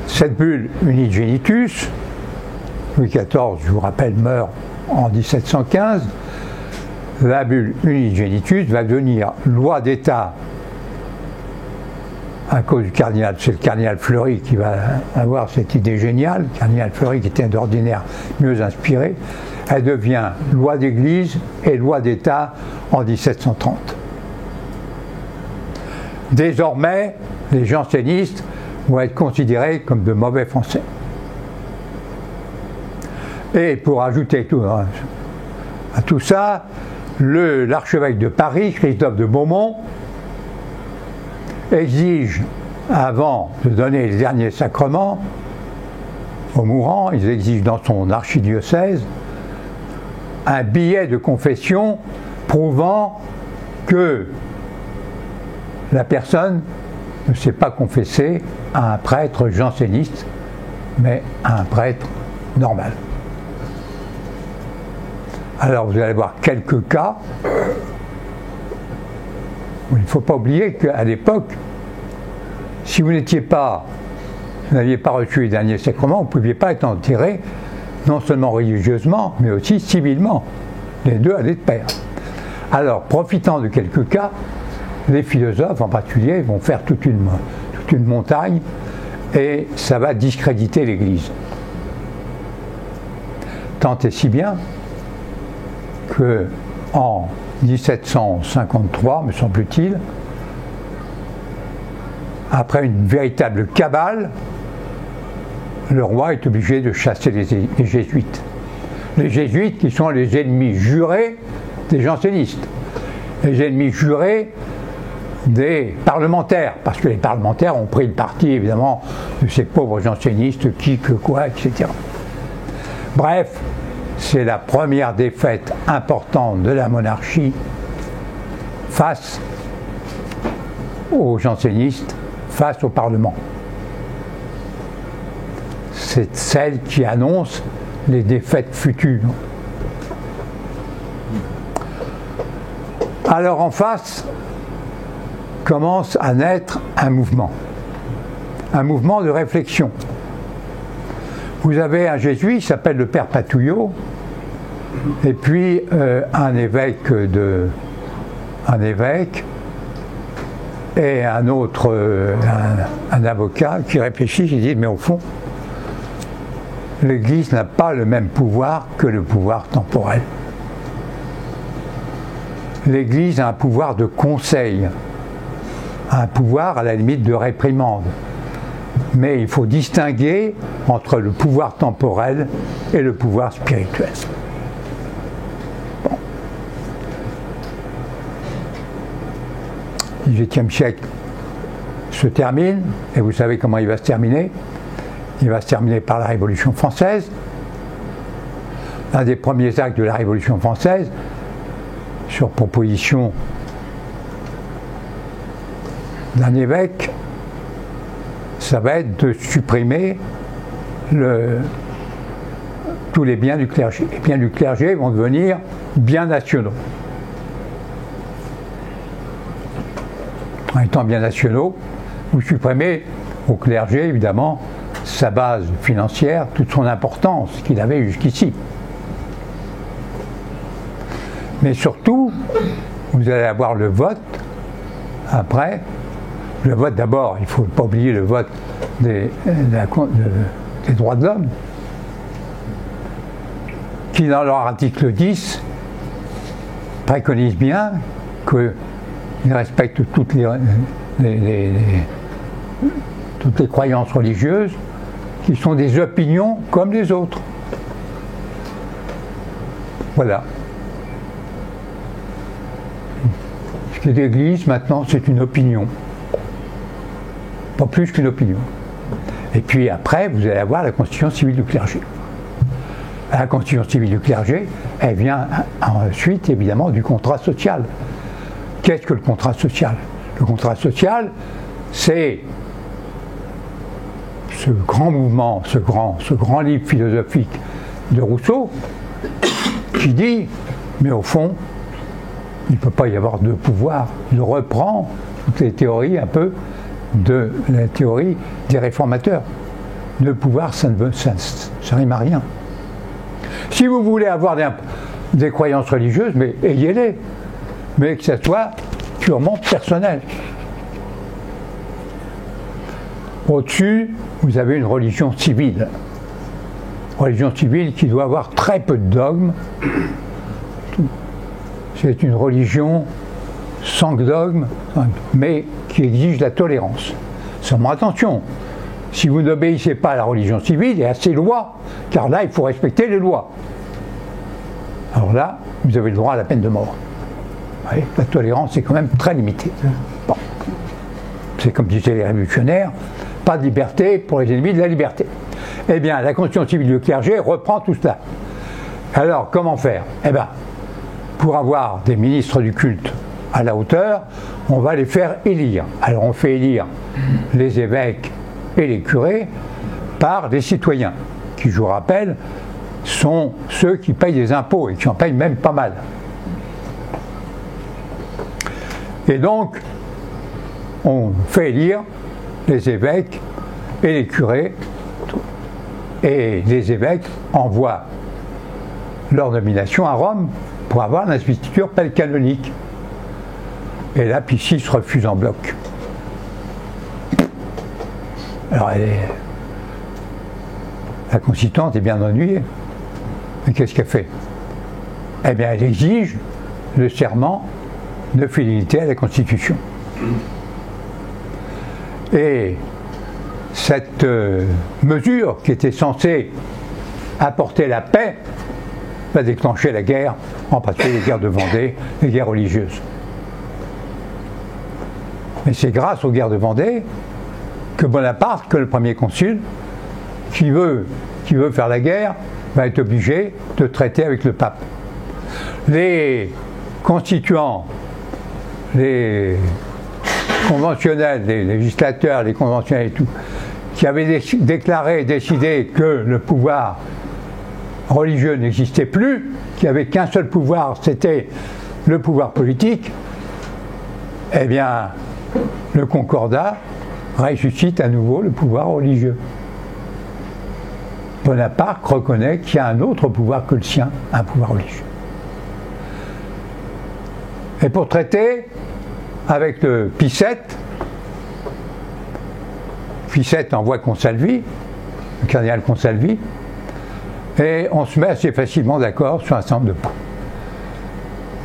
Speaker 3: Cette bulle Unigenitus, Louis XIV, je vous rappelle, meurt en 1715, la bulle Unigenitus va devenir loi d'État à cause du cardinal, c'est le cardinal Fleury qui va avoir cette idée géniale, le cardinal Fleury qui était d'ordinaire mieux inspiré, elle devient loi d'Église et loi d'État en 1730. Désormais, les jansénistes vont être considérés comme de mauvais Français. Et pour ajouter à tout ça, l'archevêque de Paris, Christophe de Beaumont, exige, avant de donner les derniers sacrements aux mourants, il exige dans son archidiocèse un billet de confession prouvant que la personne ne s'est pas confessée à un prêtre janséniste, mais à un prêtre normal. Alors vous allez voir quelques cas. Il ne faut pas oublier qu'à l'époque, si vous n'aviez pas reçu les derniers sacrements, vous ne pouviez pas être enterré, non seulement religieusement, mais aussi civilement. Les deux allaient de pair. Alors, profitant de quelques cas, les philosophes en particulier vont faire toute une montagne, et ça va discréditer l'Église. Tant et si bien que en 1753, me semble-t-il, après une véritable cabale, le roi est obligé de chasser les jésuites. Les jésuites qui sont les ennemis jurés des jansénistes, les ennemis jurés des parlementaires, parce que les parlementaires ont pris le parti évidemment de ces pauvres jansénistes, qui, que quoi, etc. Bref, c'est la première défaite importante de la monarchie face aux jansénistes, face au Parlement. C'est celle qui annonce les défaites futures. Alors en face commence à naître un mouvement de réflexion. Vous avez un jésuite qui s'appelle le père Patouillot, et puis un évêque et un autre, un avocat qui réfléchit, qui dit mais au fond, l'Église n'a pas le même pouvoir que le pouvoir temporel. L'Église a un pouvoir de conseil, un pouvoir à la limite de réprimande. Mais il faut distinguer entre le pouvoir temporel et le pouvoir spirituel. Bon. Le XVIIIe siècle se termine, et vous savez comment il va se terminer. Il va se terminer par la Révolution française. Un des premiers actes de la Révolution française, sur proposition d'un évêque, ça va être de supprimer tous les biens du clergé. Les biens du clergé vont devenir biens nationaux. En étant biens nationaux, vous supprimez au clergé, évidemment, sa base financière, toute son importance qu'il avait jusqu'ici. Mais surtout, vous allez avoir le vote après. Le vote d'abord, il ne faut pas oublier le vote des droits de l'homme, qui dans leur article 10 préconise bien qu'ils respectent toutes les croyances religieuses, qui sont des opinions comme les autres. Voilà. Ce qui est l'Église, maintenant, c'est une opinion. Pas plus qu'une opinion. Et puis après, vous allez avoir la constitution civile du clergé. La constitution civile du clergé, elle vient ensuite, évidemment, du contrat social. Qu'est-ce que le contrat social? Le contrat social, c'est ce grand mouvement, ce grand livre philosophique de Rousseau, qui dit, mais au fond, il ne peut pas y avoir deux pouvoirs. Il reprend toutes les théories un peu de la théorie des réformateurs. Deux pouvoirs, ça rime à rien. Si vous voulez avoir des croyances religieuses, mais ayez-les, mais que ça soit purement personnel. Au-dessus, vous avez une religion civile. Religion civile qui doit avoir très peu de dogmes. C'est une religion sans dogme, mais qui exige la tolérance. Seulement attention, si vous n'obéissez pas à la religion civile et à ses lois, car là, il faut respecter les lois. Alors là, vous avez le droit à la peine de mort. Oui, la tolérance est quand même très limitée. Bon. C'est comme disaient les révolutionnaires, pas de liberté pour les ennemis de la liberté. Eh bien, la constitution civile du clergé reprend tout cela. Alors, comment faire? Eh bien, pour avoir des ministres du culte à la hauteur, on va les faire élire. Alors, on fait élire les évêques et les curés par les citoyens, qui, je vous rappelle, sont ceux qui payent des impôts et qui en payent même pas mal. Et donc, on fait élire les évêques et les curés, et les évêques envoient leur nomination à Rome pour avoir l'investiture canonique. Et là, Piscis refuse en bloc. Alors, la constituante est bien ennuyée. Mais qu'est-ce qu'elle fait? Eh bien, elle exige le serment de fidélité à la Constitution. Et cette mesure qui était censée apporter la paix va déclencher la guerre, en particulier les guerres de Vendée, les guerres religieuses. Mais c'est grâce aux guerres de Vendée que Bonaparte, que le premier consul, qui veut faire la guerre, va être obligé de traiter avec le pape. Les constituants, les conventionnels, les législateurs, les conventionnels et tout, qui avaient déclaré et décidé que le pouvoir religieux n'existait plus, qu'il n'y avait qu'un seul pouvoir, c'était le pouvoir politique, eh bien, le Concordat ressuscite à nouveau le pouvoir religieux. Bonaparte reconnaît qu'il y a un autre pouvoir que le sien, un pouvoir religieux. Et pour traiter avec le Pie VII envoie Consalvi, le cardinal Consalvi, et on se met assez facilement d'accord sur un certain nombre de points.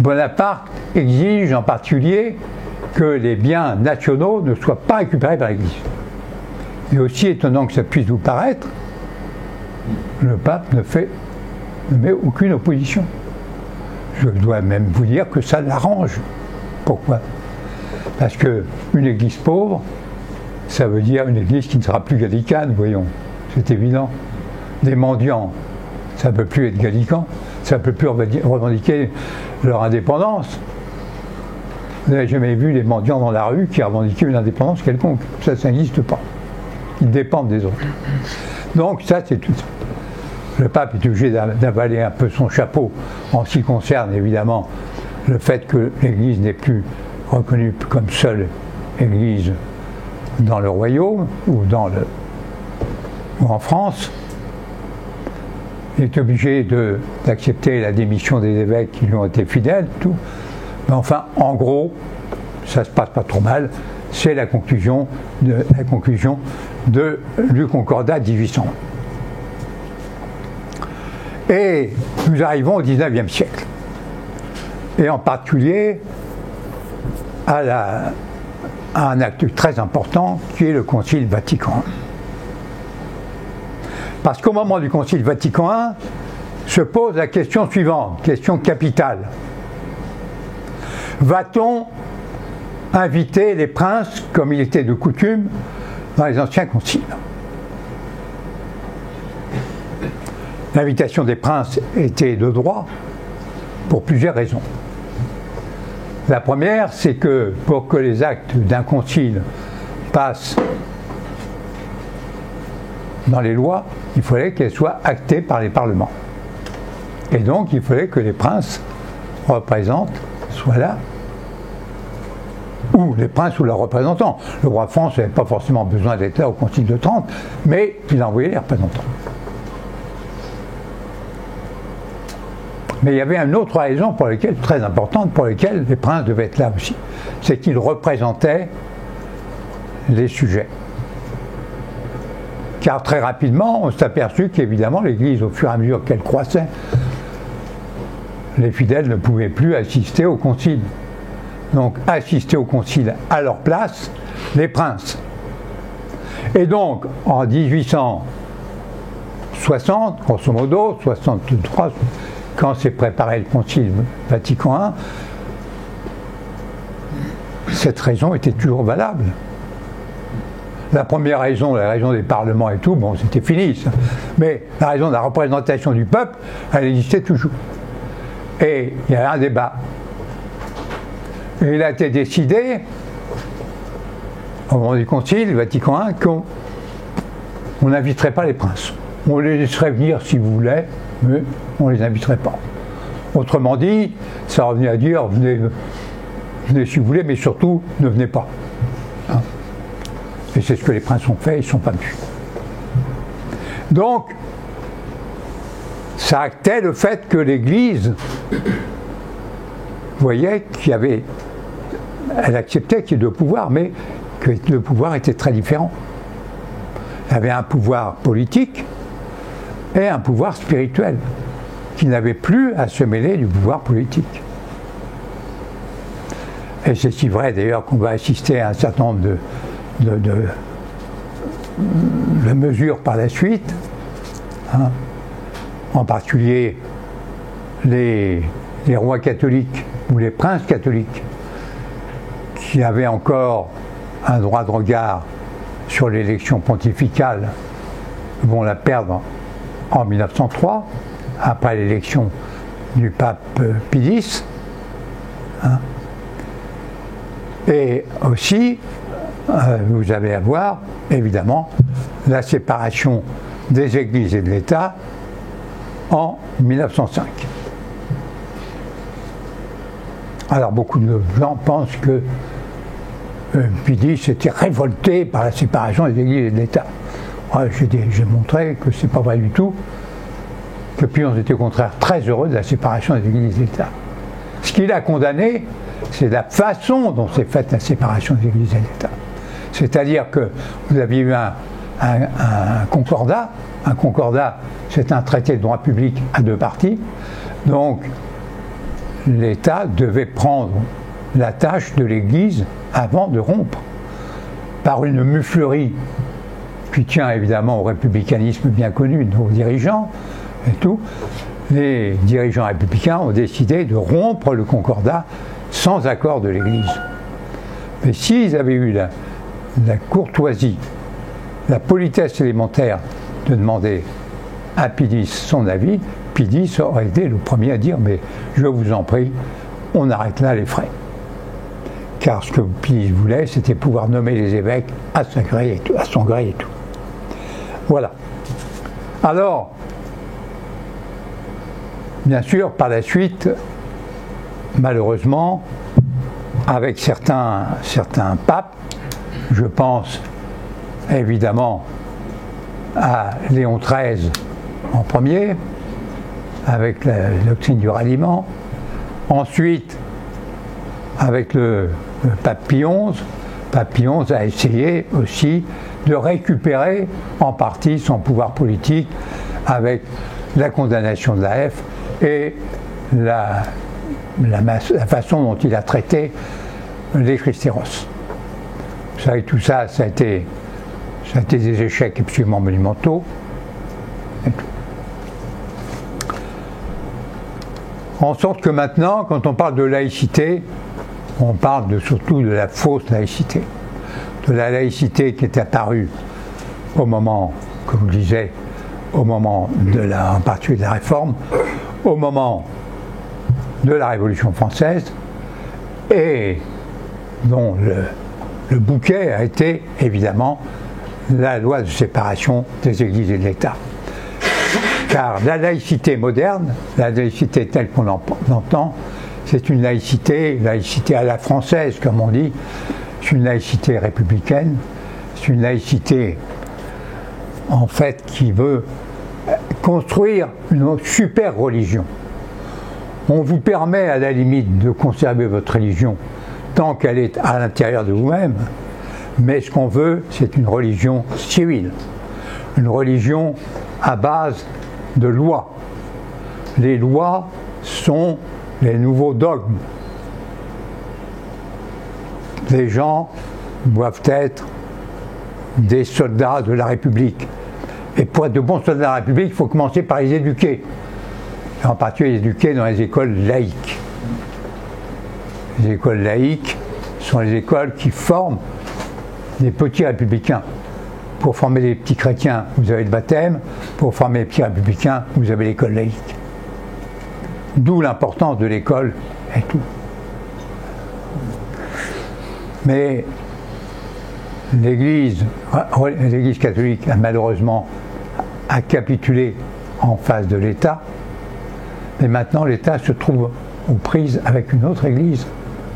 Speaker 3: Bonaparte exige en particulier que les biens nationaux ne soient pas récupérés par l'Église. Et aussi étonnant que ça puisse vous paraître, le pape ne met aucune opposition. Je dois même vous dire que ça l'arrange. Pourquoi? Parce qu'une église pauvre, ça veut dire une église qui ne sera plus gallicane, voyons, c'est évident. Des mendiants, ça ne peut plus être gallican, ça ne peut plus revendiquer leur indépendance. Vous n'avez jamais vu les mendiants dans la rue qui revendiquaient une indépendance quelconque. Ça n'existe pas. Ils dépendent des autres. Donc ça, c'est tout ça. Le pape est obligé d'avaler un peu son chapeau en ce qui concerne évidemment le fait que l'Église n'est plus reconnue comme seule Église dans le royaume ou en France. Il est obligé d'accepter la démission des évêques qui lui ont été fidèles, tout. Mais enfin, en gros, ça se passe pas trop mal. C'est la conclusion du Concordat 1801. Et nous arrivons au XIXe siècle. Et en particulier à un acte très important qui est le Concile Vatican I. Parce qu'au moment du Concile Vatican I se pose la question suivante, question capitale. Va-t-on inviter les princes, comme il était de coutume, dans les anciens conciles? L'invitation des princes était de droit pour plusieurs raisons. La première, c'est que pour que les actes d'un concile passent dans les lois, il fallait qu'elles soient actées par les parlements. Et donc, il fallait que les princes représentent, soient là, ou les princes ou leurs représentants. Le roi de France n'avait pas forcément besoin d'être là au Concile de Trente, mais il envoyait les représentants. Mais il y avait une autre raison très importante pour laquelle les princes devaient être là aussi. C'est qu'ils représentaient les sujets. Car très rapidement, on s'est aperçu qu'évidemment l'Église, au fur et à mesure qu'elle croissait, les fidèles ne pouvaient plus assister au concile. Donc assister au concile à leur place, les princes. Et donc, en 1860, grosso modo, 63, quand s'est préparé le Concile Vatican I, cette raison était toujours valable. La première raison, la raison des parlements et tout, bon, c'était fini ça. Mais la raison de la représentation du peuple, elle existait toujours. Et il y a un débat. Et il a été décidé, au moment du Concile Vatican I, qu'on n'inviterait pas les princes. On les laisserait venir s'ils voulaient, mais on ne les inviterait pas. Autrement dit, ça revenait à dire, venez si vous voulez, mais surtout, ne venez pas. Hein? Et c'est ce que les princes ont fait, ils ne sont pas venus. Donc, ça actait le fait que l'Église voyait qu'il y avait... Elle acceptait qu'il y ait deux pouvoirs, mais que le pouvoir était très différent. Il y avait un pouvoir politique et un pouvoir spirituel, qui n'avait plus à se mêler du pouvoir politique. Et c'est si vrai d'ailleurs qu'on va assister à un certain nombre mesures par la suite, hein, en particulier les rois catholiques ou les princes catholiques qui avaient encore un droit de regard sur l'élection pontificale vont la perdre en 1903, après l'élection du pape Pie X. Hein. Et aussi, vous allez avoir, évidemment, la séparation des églises et de l'État en 1905. Alors, beaucoup de gens pensent que Pie X était révolté par la séparation des églises et de l'État. Ouais, j'ai montré que ce n'est pas vrai du tout, que Pie XI était au contraire très heureux de la séparation des églises et de l'État. Ce qu'il a condamné, c'est la façon dont s'est faite la séparation des églises et de l'État. C'est-à-dire que vous aviez eu un concordat. Un concordat, c'est un traité de droit public à deux parties. Donc, l'État devait prendre la tâche de l'Église avant de rompre, par une muflerie qui tient évidemment au républicanisme bien connu de nos dirigeants et tout. Les dirigeants républicains ont décidé de rompre le concordat sans accord de l'Église. Mais s'ils avaient eu la courtoisie, la politesse élémentaire de demander à Pie X son avis, Pie X aurait été le premier à dire « mais je vous en prie, on arrête là les frais ». Car ce que Pie X voulait, c'était pouvoir nommer les évêques à son gré et tout. Voilà. Alors, bien sûr, par la suite, malheureusement, avec certains papes, je pense évidemment à Léon XIII en premier, avec la doctrine du ralliement, ensuite avec le pape Pie XI. Pape Pie XI a essayé aussi de récupérer en partie son pouvoir politique avec la condamnation de la F et la façon dont il a traité les Christéros. Vous savez, tout ça, ça a été des échecs absolument monumentaux. En sorte que maintenant, quand on parle de laïcité, on parle surtout de la fausse laïcité. De la laïcité qui est apparue au moment, comme je disais, au moment en particulier de la Réforme, au moment de la Révolution française, et dont le bouquet a été évidemment la loi de séparation des églises et de l'État. Car la laïcité moderne, la laïcité telle qu'on l'entend, c'est une laïcité à la française, comme on dit, c'est une laïcité républicaine, c'est une laïcité en fait qui veut construire une super religion. On vous permet à la limite de conserver votre religion tant qu'elle est à l'intérieur de vous-même, mais ce qu'on veut, c'est une religion civile, une religion à base de lois. Les lois sont les nouveaux dogmes. Les gens doivent être des soldats de la République. Et pour être de bons soldats de la République, il faut commencer par les éduquer. Et en particulier les éduquer dans les écoles laïques. Les écoles laïques sont les écoles qui forment des petits républicains. Pour former les petits chrétiens, vous avez le baptême. Pour former les petits républicains, vous avez l'école laïque. D'où l'importance de l'école et tout. Mais l'Église catholique a malheureusement capitulé en face de l'État. Mais maintenant, l'État se trouve aux prises avec une autre Église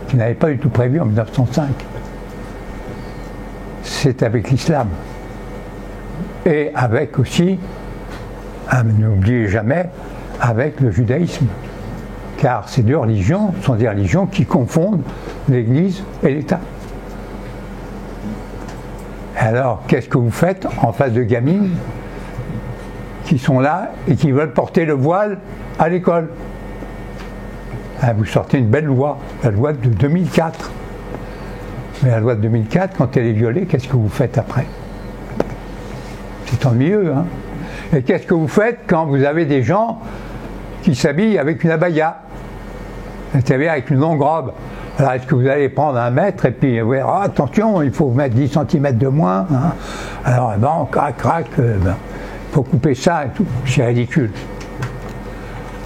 Speaker 3: qui n'avait pas du tout prévu en 1905. C'est avec l'islam. Et avec aussi, n'oubliez jamais, avec le judaïsme. Car ces deux religions sont des religions qui confondent l'Église et l'État. Alors, qu'est-ce que vous faites en face de gamines qui sont là et qui veulent porter le voile à l'école? Vous sortez une belle loi, la loi de 2004. Mais la loi de 2004, quand elle est violée, qu'est-ce que vous faites après? C'est ennuyeux, hein. Et qu'est-ce que vous faites quand vous avez des gens qui s'habillent avec une abaya, c'est-à-dire avec une longue robe? Alors est-ce que vous allez prendre 1 mètre et puis attention, il faut mettre 10 cm de moins, hein. Alors crac, il faut couper ça et tout, c'est ridicule.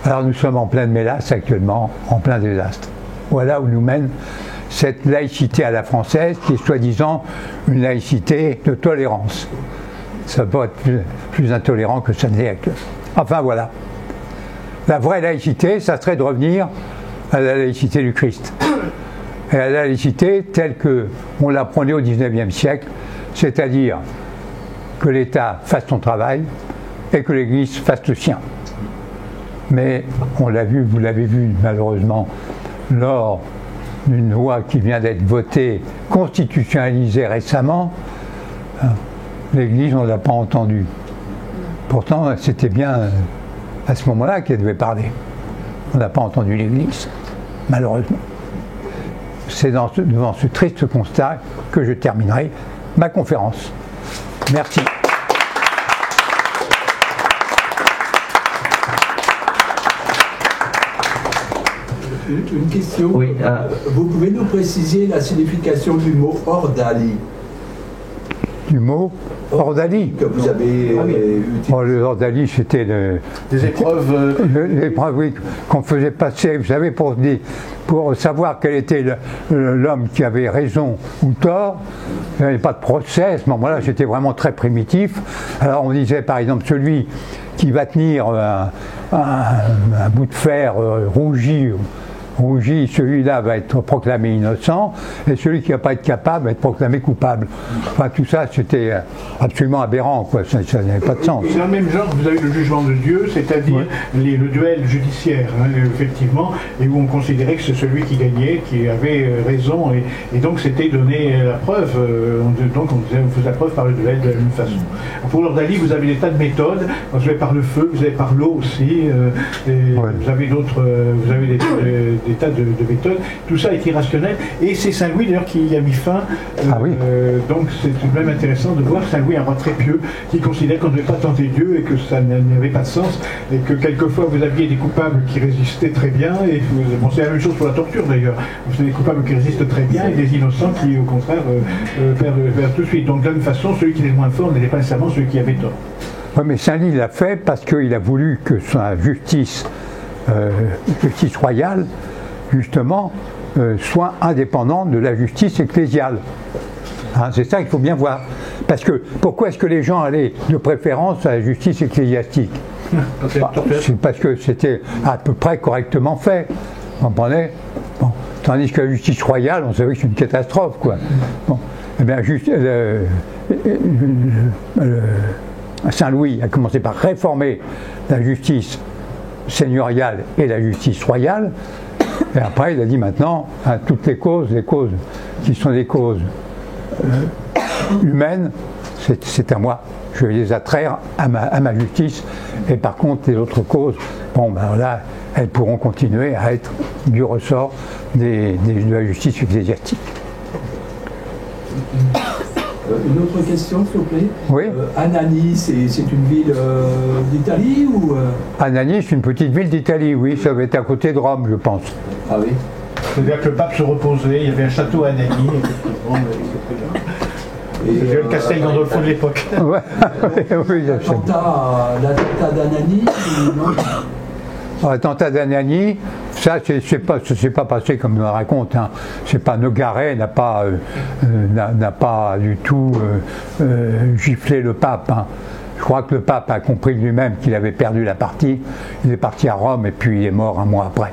Speaker 3: Alors nous sommes en pleine mélasse actuellement, en plein désastre. Voilà où nous mène cette laïcité à la française qui est soi-disant une laïcité de tolérance. Ça peut être plus intolérant que ça n'est actuellement. Enfin voilà. La vraie laïcité, ça serait de revenir à la laïcité du Christ. Et à la laïcité telle qu'on l'apprenait au XIXe siècle, c'est-à-dire que l'État fasse son travail et que l'Église fasse le sien. Mais on l'a vu, vous l'avez vu malheureusement, lors d'une loi qui vient d'être votée, constitutionnalisée récemment, l'Église, on ne l'a pas entendue. Pourtant, c'était bien à ce moment-là qu'elle devait parler. On n'a pas entendu l'Église, malheureusement. C'est devant ce triste constat que je terminerai ma conférence. Merci.
Speaker 4: Une question.
Speaker 2: Oui,
Speaker 4: vous pouvez nous préciser la signification du mot ordali?
Speaker 3: Du mot ordalie.
Speaker 4: Que vous avez utilisé.
Speaker 3: Oh, le ordalie, c'était
Speaker 1: Des épreuves.
Speaker 3: l'épreuve, oui, qu'on faisait passer, vous savez, pour savoir quel était l'homme qui avait raison ou tort. Il n'y avait pas de procès. À ce moment-là, c'était vraiment très primitif. Alors on disait, par exemple, celui qui va tenir un bout de fer rougi, celui-là va être proclamé innocent, et celui qui ne va pas être capable va être proclamé coupable. Enfin, tout ça, c'était absolument aberrant, quoi. Ça n'avait pas de sens.
Speaker 1: Et dans le même genre, vous avez le jugement de Dieu, c'est-à-dire le duel judiciaire, hein, effectivement, et où on considérait que c'est celui qui gagnait, qui avait raison, et donc c'était donner la preuve, donc on faisait la preuve par le duel de la même façon. Pour l'ordalie, vous avez des tas de méthodes, vous avez par le feu, vous avez par l'eau aussi, vous avez d'autres, vous avez des tas de méthodes, tout ça est irrationnel, et c'est Saint Louis d'ailleurs qui y a mis fin, donc c'est tout de même intéressant de voir Saint Louis, un roi très pieux, qui considère qu'on ne devait pas tenter Dieu et que ça n'avait pas de sens, et que quelquefois vous aviez des coupables qui résistaient très bien, et bon, c'est la même chose pour la torture d'ailleurs, vous avez des coupables qui résistent très bien et des innocents qui au contraire perdent tout de suite. Donc de la même façon, celui qui est le moins fort n'était pas nécessairement celui qui avait tort.
Speaker 3: Oui, mais Saint-Louis l'a fait parce qu'il a voulu que sa justice royale, justement, soit indépendante de la justice ecclésiale. Hein, c'est ça qu'il faut bien voir. Parce que pourquoi est-ce que les gens allaient de préférence à la justice ecclésiastique? C'est parce que c'était à peu près correctement fait. Vous comprenez? Bon. Tandis que la justice royale, on savait que c'est une catastrophe, quoi. Bon. Eh bien, Saint-Louis a commencé par réformer la justice seigneuriale et la justice royale. Et après, il a dit maintenant, à toutes les causes qui sont des causes humaines, c'est à moi. Je vais les attraire à ma justice. Et par contre, les autres causes, bon, ben là, elles pourront continuer à être du ressort de la justice ecclésiastique.
Speaker 4: Une autre question, s'il vous plaît.
Speaker 3: Oui.
Speaker 4: Anagni, c'est une ville d'Italie ou
Speaker 3: Anagni, c'est une petite ville d'Italie, oui, ça va être à côté de Rome, je pense.
Speaker 4: Ah oui.
Speaker 1: C'est-à-dire que le pape se reposait, il y avait un château à Anagni, c'était le Castel Gandolfo de l'époque.
Speaker 3: Ouais. Oui,
Speaker 4: l'attentat d'Anagni, non?
Speaker 3: L'attentat d'Anagni, ça c'est pas passé comme on le raconte. Hein. C'est pas Nogaret n'a pas du tout giflé le pape. Hein. Je crois que le pape a compris lui-même qu'il avait perdu la partie. Il est parti à Rome et puis il est mort un mois après.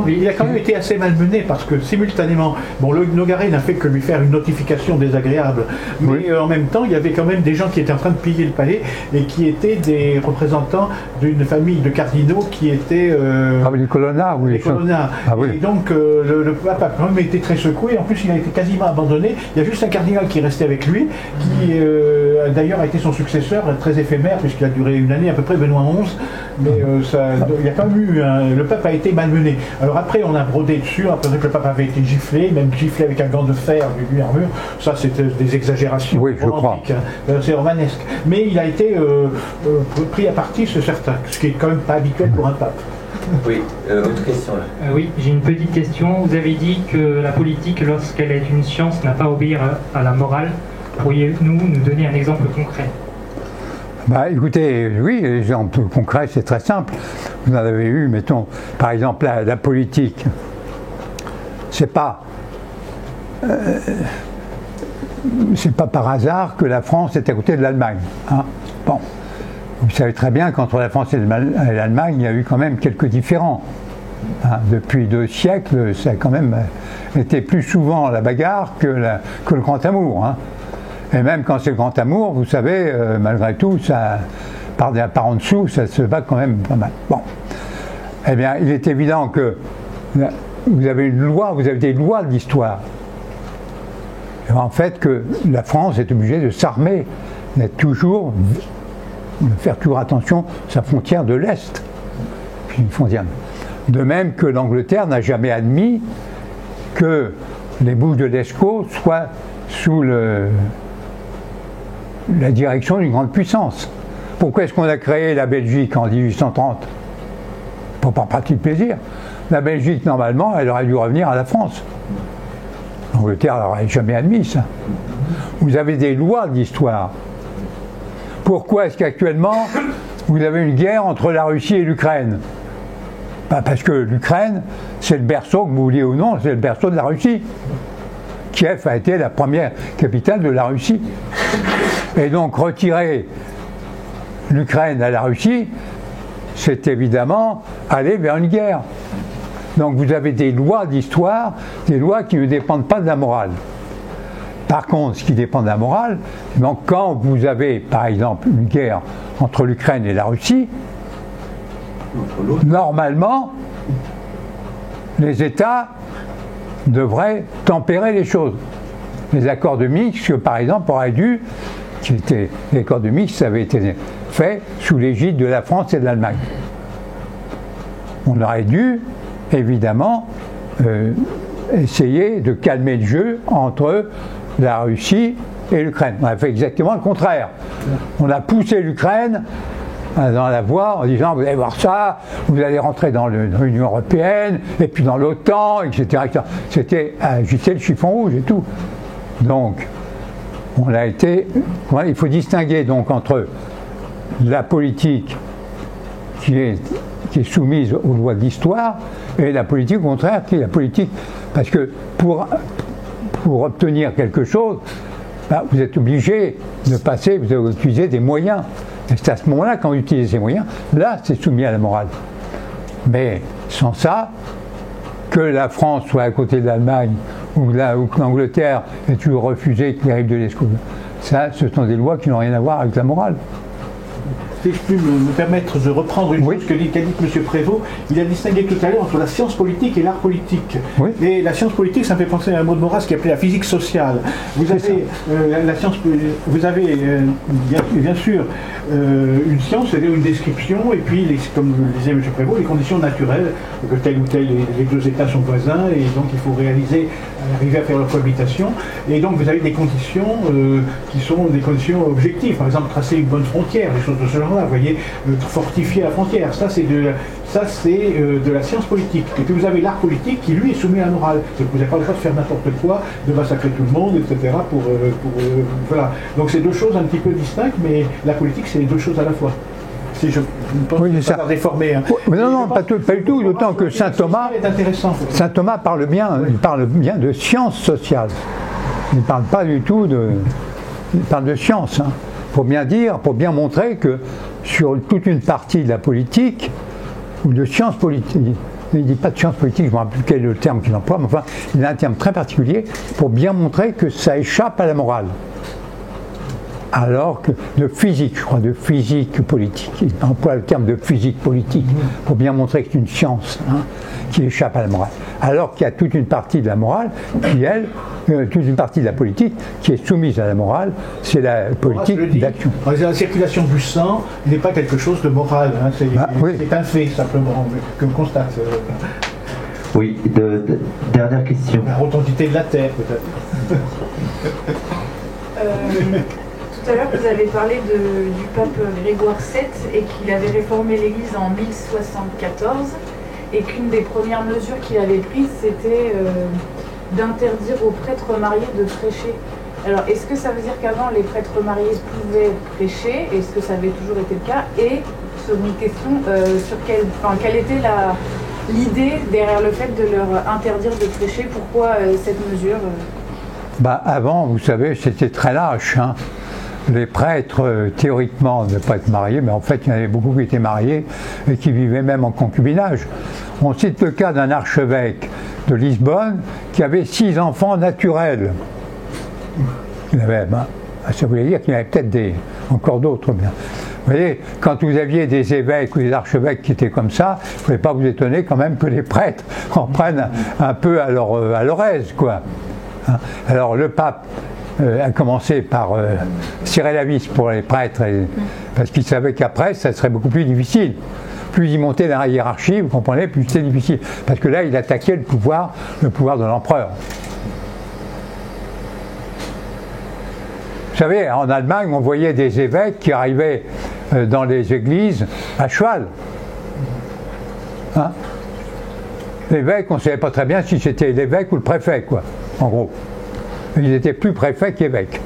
Speaker 1: Mais il a quand même été assez malmené parce que simultanément, bon, le Nogaret n'a fait que lui faire une notification désagréable, mais en même temps, il y avait quand même des gens qui étaient en train de piller le palais et qui étaient des représentants d'une famille de cardinaux qui étaient
Speaker 3: les Colonna, oui.
Speaker 1: Les Colonna.
Speaker 3: Ah, oui.
Speaker 1: Et donc le pape a quand même été très secoué. En plus, il a été quasiment abandonné. Il y a juste un cardinal qui est resté avec lui, qui d'ailleurs a été son successeur, très éphémère, puisqu'il a duré une année à peu près, Benoît XI, mais il y a quand même eu, le pape a été malmené. Alors après, on a brodé dessus, après que le pape avait été giflé, même giflé avec un gant de fer d'une armure, ça c'était des exagérations romantiques, c'est romanesque. Mais il a été pris à partie, c'est certain, ce qui est quand même pas habituel pour un pape.
Speaker 2: Oui, autre question là.
Speaker 5: Oui, j'ai une petite question. Vous avez dit que la politique, lorsqu'elle est une science, n'a pas à obéir à la morale. Pourriez-vous nous donner un exemple concret?
Speaker 3: Bah, écoutez, oui, l'exemple concret, c'est très simple. Vous en avez eu, mettons, par exemple, la politique. C'est pas par hasard que la France est à côté de l'Allemagne. Hein. Bon. Vous savez très bien qu'entre la France et l'Allemagne, il y a eu quand même quelques différends. Hein, depuis 2 siècles, ça a quand même été plus souvent la bagarre que le grand amour. Hein. Et même quand c'est le grand amour, vous savez, malgré tout, ça, par en dessous, ça se bat quand même pas mal. Bon. Eh bien, il est évident que vous avez une loi, vous avez des lois de l'histoire. En fait, que la France est obligée de s'armer, de faire toujours attention à sa frontière de l'Est. Une frontière. De même que l'Angleterre n'a jamais admis que les Bouches de l'Escaut soient sous la direction d'une grande puissance. Pourquoi est-ce qu'on a créé la Belgique en 1830? Par partie de plaisir. La Belgique, normalement, elle aurait dû revenir à la France. L'Angleterre n'aurait jamais admis ça. Vous avez des lois de l'histoire. Pourquoi est-ce qu'actuellement, vous avez une guerre entre la Russie et l'Ukraine? Parce que l'Ukraine, c'est le berceau, que vous vouliez ou non, c'est le berceau de la Russie. Kiev a été la première capitale de la Russie. Et donc retirer l'Ukraine à la Russie, c'est évidemment aller vers une guerre. Donc vous avez des lois d'histoire, des lois qui ne dépendent pas de la morale. Par contre, ce qui dépend de la morale, donc quand vous avez par exemple une guerre entre l'Ukraine et la Russie, normalement, les États devraient tempérer les choses. Les accords de Minsk, par exemple, auraient dû, les accords de Minsk avaient été faits sous l'égide de la France et de l'Allemagne. On aurait dû, évidemment, essayer de calmer le jeu entre la Russie et l'Ukraine. On a fait exactement le contraire. On a poussé l'Ukraine dans la voie en disant vous allez voir ça, vous allez rentrer dans l'Union européenne, et puis dans l'OTAN, etc. C'était agiter le chiffon rouge et tout. Donc, on a été. Voilà, il faut distinguer donc entre la politique qui est soumise aux lois de l'histoire et la politique au contraire qui est la politique. Parce que pour obtenir quelque chose, vous êtes obligé de passer, vous avez utilisé des moyens. Et c'est à ce moment-là, quand vous utilisez ces moyens, là, c'est soumis à la morale. Mais sans ça, que la France soit à côté de l'Allemagne ou que l'Angleterre ait toujours refusé qu'il arrive de l'Escaut, ça, ce sont des lois qui n'ont rien à voir avec la morale.
Speaker 1: Si je puis me permettre de reprendre une chose qu'a dit M. Prévost, il a distingué tout à l'heure entre la science politique et l'art politique. Oui. Et la science politique, ça me fait penser à un mot de Maurras qui est appelé la physique sociale. Vous avez la science, vous avez bien sûr une science, c'est-à-dire une description, et puis, comme le disait M. Prévost, les conditions naturelles, que tel ou tel, les deux États sont voisins, et donc il faut arriver à faire leur cohabitation. Et donc vous avez des conditions qui sont des conditions objectives, par exemple tracer une bonne frontière, des choses de ce genre. Vous voyez, fortifier la frontière, ça c'est de la science politique. Et puis vous avez l'art politique qui lui est soumis à la morale. Vous n'avez pas le droit de faire n'importe quoi, de massacrer tout le monde, etc. Voilà. Donc c'est deux choses un petit peu distinctes, mais la politique c'est les deux choses à la fois. Si je pense que ça va réformer. Hein.
Speaker 3: Non, pas du tout, d'autant que Saint Thomas parle bien de science sociale. Il ne parle pas du tout il parle de science. Hein. Pour bien montrer que sur toute une partie de la politique, ou de science politique, il ne dit pas de science politique, je ne me rappelle plus quel est le terme qu'il emploie, mais enfin, il a un terme très particulier pour bien montrer que ça échappe à la morale. alors que de physique, je crois, de physique politique. Il emploie le terme de physique politique pour bien montrer que c'est une science qui échappe à la morale. Alors qu'il y a toute une partie de la morale qui, elle, toute une partie de la politique qui est soumise à la morale, c'est la politique d'action.
Speaker 1: La circulation du sang n'est pas quelque chose de moral, hein, c'est un fait simplement que l'on constate.
Speaker 2: Oui, dernière question.
Speaker 1: La rotondité de la Terre peut-être.
Speaker 6: Tout à l'heure, vous avez parlé du pape Grégoire VII et qu'il avait réformé l'Église en 1074 et qu'une des premières mesures qu'il avait prises, c'était d'interdire aux prêtres mariés de prêcher. Alors, est-ce que ça veut dire qu'avant, les prêtres mariés pouvaient prêcher? Est-ce que ça avait toujours été le cas? Et, seconde question, quelle était l'idée derrière le fait de leur interdire de prêcher? Pourquoi cette mesure
Speaker 3: Avant, vous savez, c'était très lâche. Les prêtres, théoriquement, ne devaient pas être mariés, mais en fait, il y en avait beaucoup qui étaient mariés et qui vivaient même en concubinage. On cite le cas d'un archevêque de Lisbonne qui avait 6 enfants naturels. Il avait, ça voulait dire qu'il y avait peut-être encore d'autres. Bien. Vous voyez, quand vous aviez des évêques ou des archevêques qui étaient comme ça, il ne fallait pas vous étonner quand même que les prêtres en prennent un peu à leur aise, quoi. Alors le pape a commencé par serrer la vis pour les prêtres, parce qu'il savait qu'après, ça serait beaucoup plus difficile. Plus il montait dans la hiérarchie, vous comprenez, plus c'était difficile. Parce que là, il attaquait le pouvoir de l'empereur. Vous savez, en Allemagne, on voyait des évêques qui arrivaient dans les églises à cheval. L'évêque, on ne savait pas très bien si c'était l'évêque ou le préfet, quoi, en gros. Ils étaient plus préfets qu'évêques.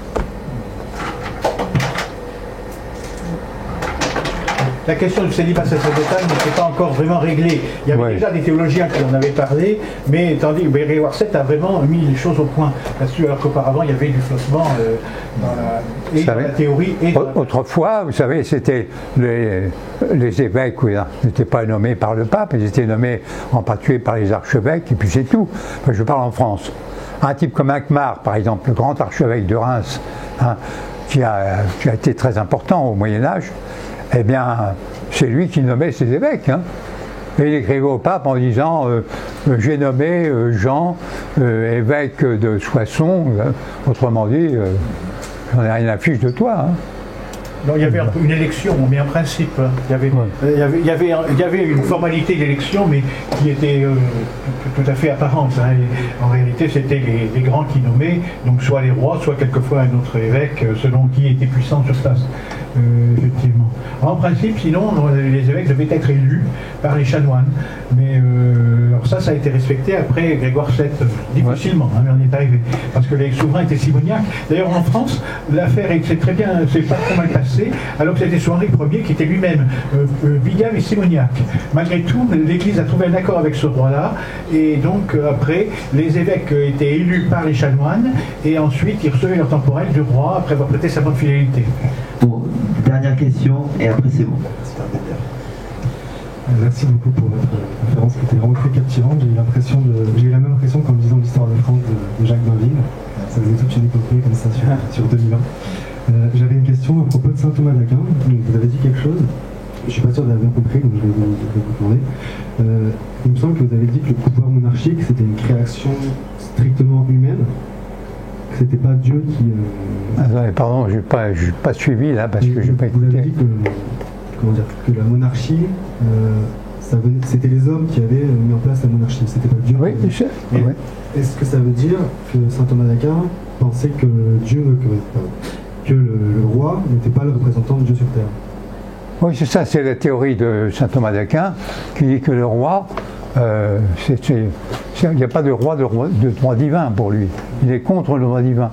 Speaker 1: La question du célibat sacerdotal n'était pas encore vraiment réglée. Il y avait déjà des théologiens qui en avaient parlé, mais tandis que Grégoire VII a vraiment mis les choses au point là-dessus, alors qu'auparavant il y avait du flottement dans la théorie.
Speaker 3: Autrefois, vous savez, c'était les évêques, n'étaient pas nommés par le pape, ils étaient nommés en particulier par les archevêques, et puis c'est tout. Enfin, je parle en France. Un type comme Hincmar, par exemple, le grand archevêque de Reims, qui a été très important au Moyen-Âge, eh bien, c'est lui qui nommait ses évêques. Et il écrivait au pape en disant j'ai nommé Jean, évêque de Soissons, autrement dit, j'en ai rien à fiche de toi.
Speaker 1: Non, il y avait une élection, mais en principe, il y avait une formalité d'élection, mais qui était tout à fait apparente. En réalité, c'était les grands qui nommaient, donc soit les rois, soit quelquefois un autre évêque, selon qui était puissant sur place. Effectivement. En principe, sinon, les évêques devaient être élus par les chanoines. Mais alors ça a été respecté après Grégoire VII, difficilement, mais on y est arrivé. Parce que les souverains étaient simoniaques. D'ailleurs, en France, l'affaire s'est pas trop mal passée, alors que c'était Henri Ier qui était lui-même bigame et simoniaque. Malgré tout, l'Église a trouvé un accord avec ce roi-là, et donc après, les évêques étaient élus par les chanoines, et ensuite ils recevaient leur temporel du roi après avoir prêté serment de fidélité.
Speaker 2: Bon, dernière question, et après c'est bon.
Speaker 7: Merci beaucoup pour votre conférence qui était vraiment très captivante. J'ai eu la même impression qu'en lisant l'histoire de France de Jacques Bainville. Ça faisait toute une épopée comme ça sur 2020. J'avais une question à propos de saint Thomas d'Aquin. Vous avez dit quelque chose, je ne suis pas sûr d'avoir bien compris, donc je vais vous demander. Il me semble que vous avez dit que le pouvoir monarchique c'était une création strictement humaine. C'était pas Dieu qui...
Speaker 3: Attendez, pardon, je n'ai pas suivi là parce que je n'ai pas écouté.
Speaker 7: Vous avez dit que la monarchie, c'était les hommes qui avaient mis en place la monarchie, c'était pas Dieu.
Speaker 3: Oui, oui.
Speaker 7: Est-ce que ça veut dire que saint Thomas d'Aquin pensait que le roi n'était pas le représentant de Dieu sur terre?
Speaker 3: Oui, c'est ça, c'est la théorie de saint Thomas d'Aquin qui dit que le roi, il n'y a pas de droit divin pour lui. Il est contre le droit divin.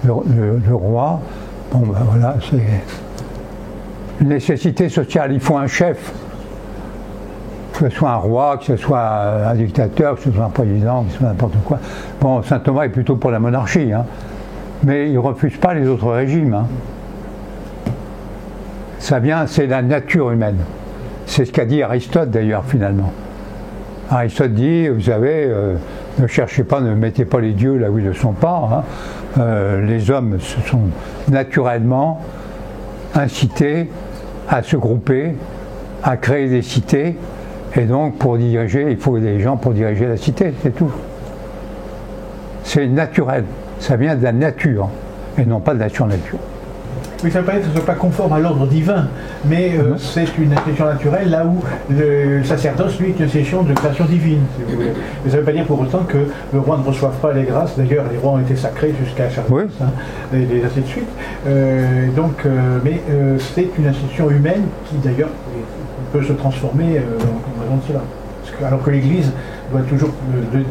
Speaker 3: Le roi, bon ben voilà, c'est une nécessité sociale. Il faut un chef, que ce soit un roi, que ce soit un dictateur, que ce soit un président, que ce soit n'importe quoi. Bon, saint Thomas est plutôt pour la monarchie, mais il ne refuse pas les autres régimes. Ça vient, c'est la nature humaine. C'est ce qu'a dit Aristote d'ailleurs finalement. Aristote dit, vous savez, ne cherchez pas, ne mettez pas les dieux là où ils ne sont pas. les hommes se sont naturellement incités à se grouper, à créer des cités, et donc pour diriger, il faut des gens pour diriger la cité, c'est tout. C'est naturel, ça vient de la nature, et non pas de la surnature.
Speaker 1: Oui, ça ne veut pas dire que ce ne soit pas conforme à l'ordre divin, mais c'est une institution naturelle là où le sacerdoce, lui, est une institution de création divine, si vous voulez. Mais ça ne veut pas dire pour autant que le roi ne reçoive pas les grâces. D'ailleurs, les rois ont été sacrés jusqu'à Charles,
Speaker 3: oui.
Speaker 1: Et ainsi de suite. Mais c'est une institution humaine qui, d'ailleurs, peut se transformer en raison de cela. Alors que l'Église doit toujours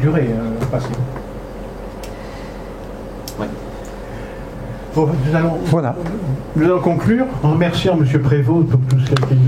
Speaker 1: durer, passer.
Speaker 2: Oui.
Speaker 1: Bon, nous allons conclure en remerciant M. Prévost pour tout ce qu'il a dit.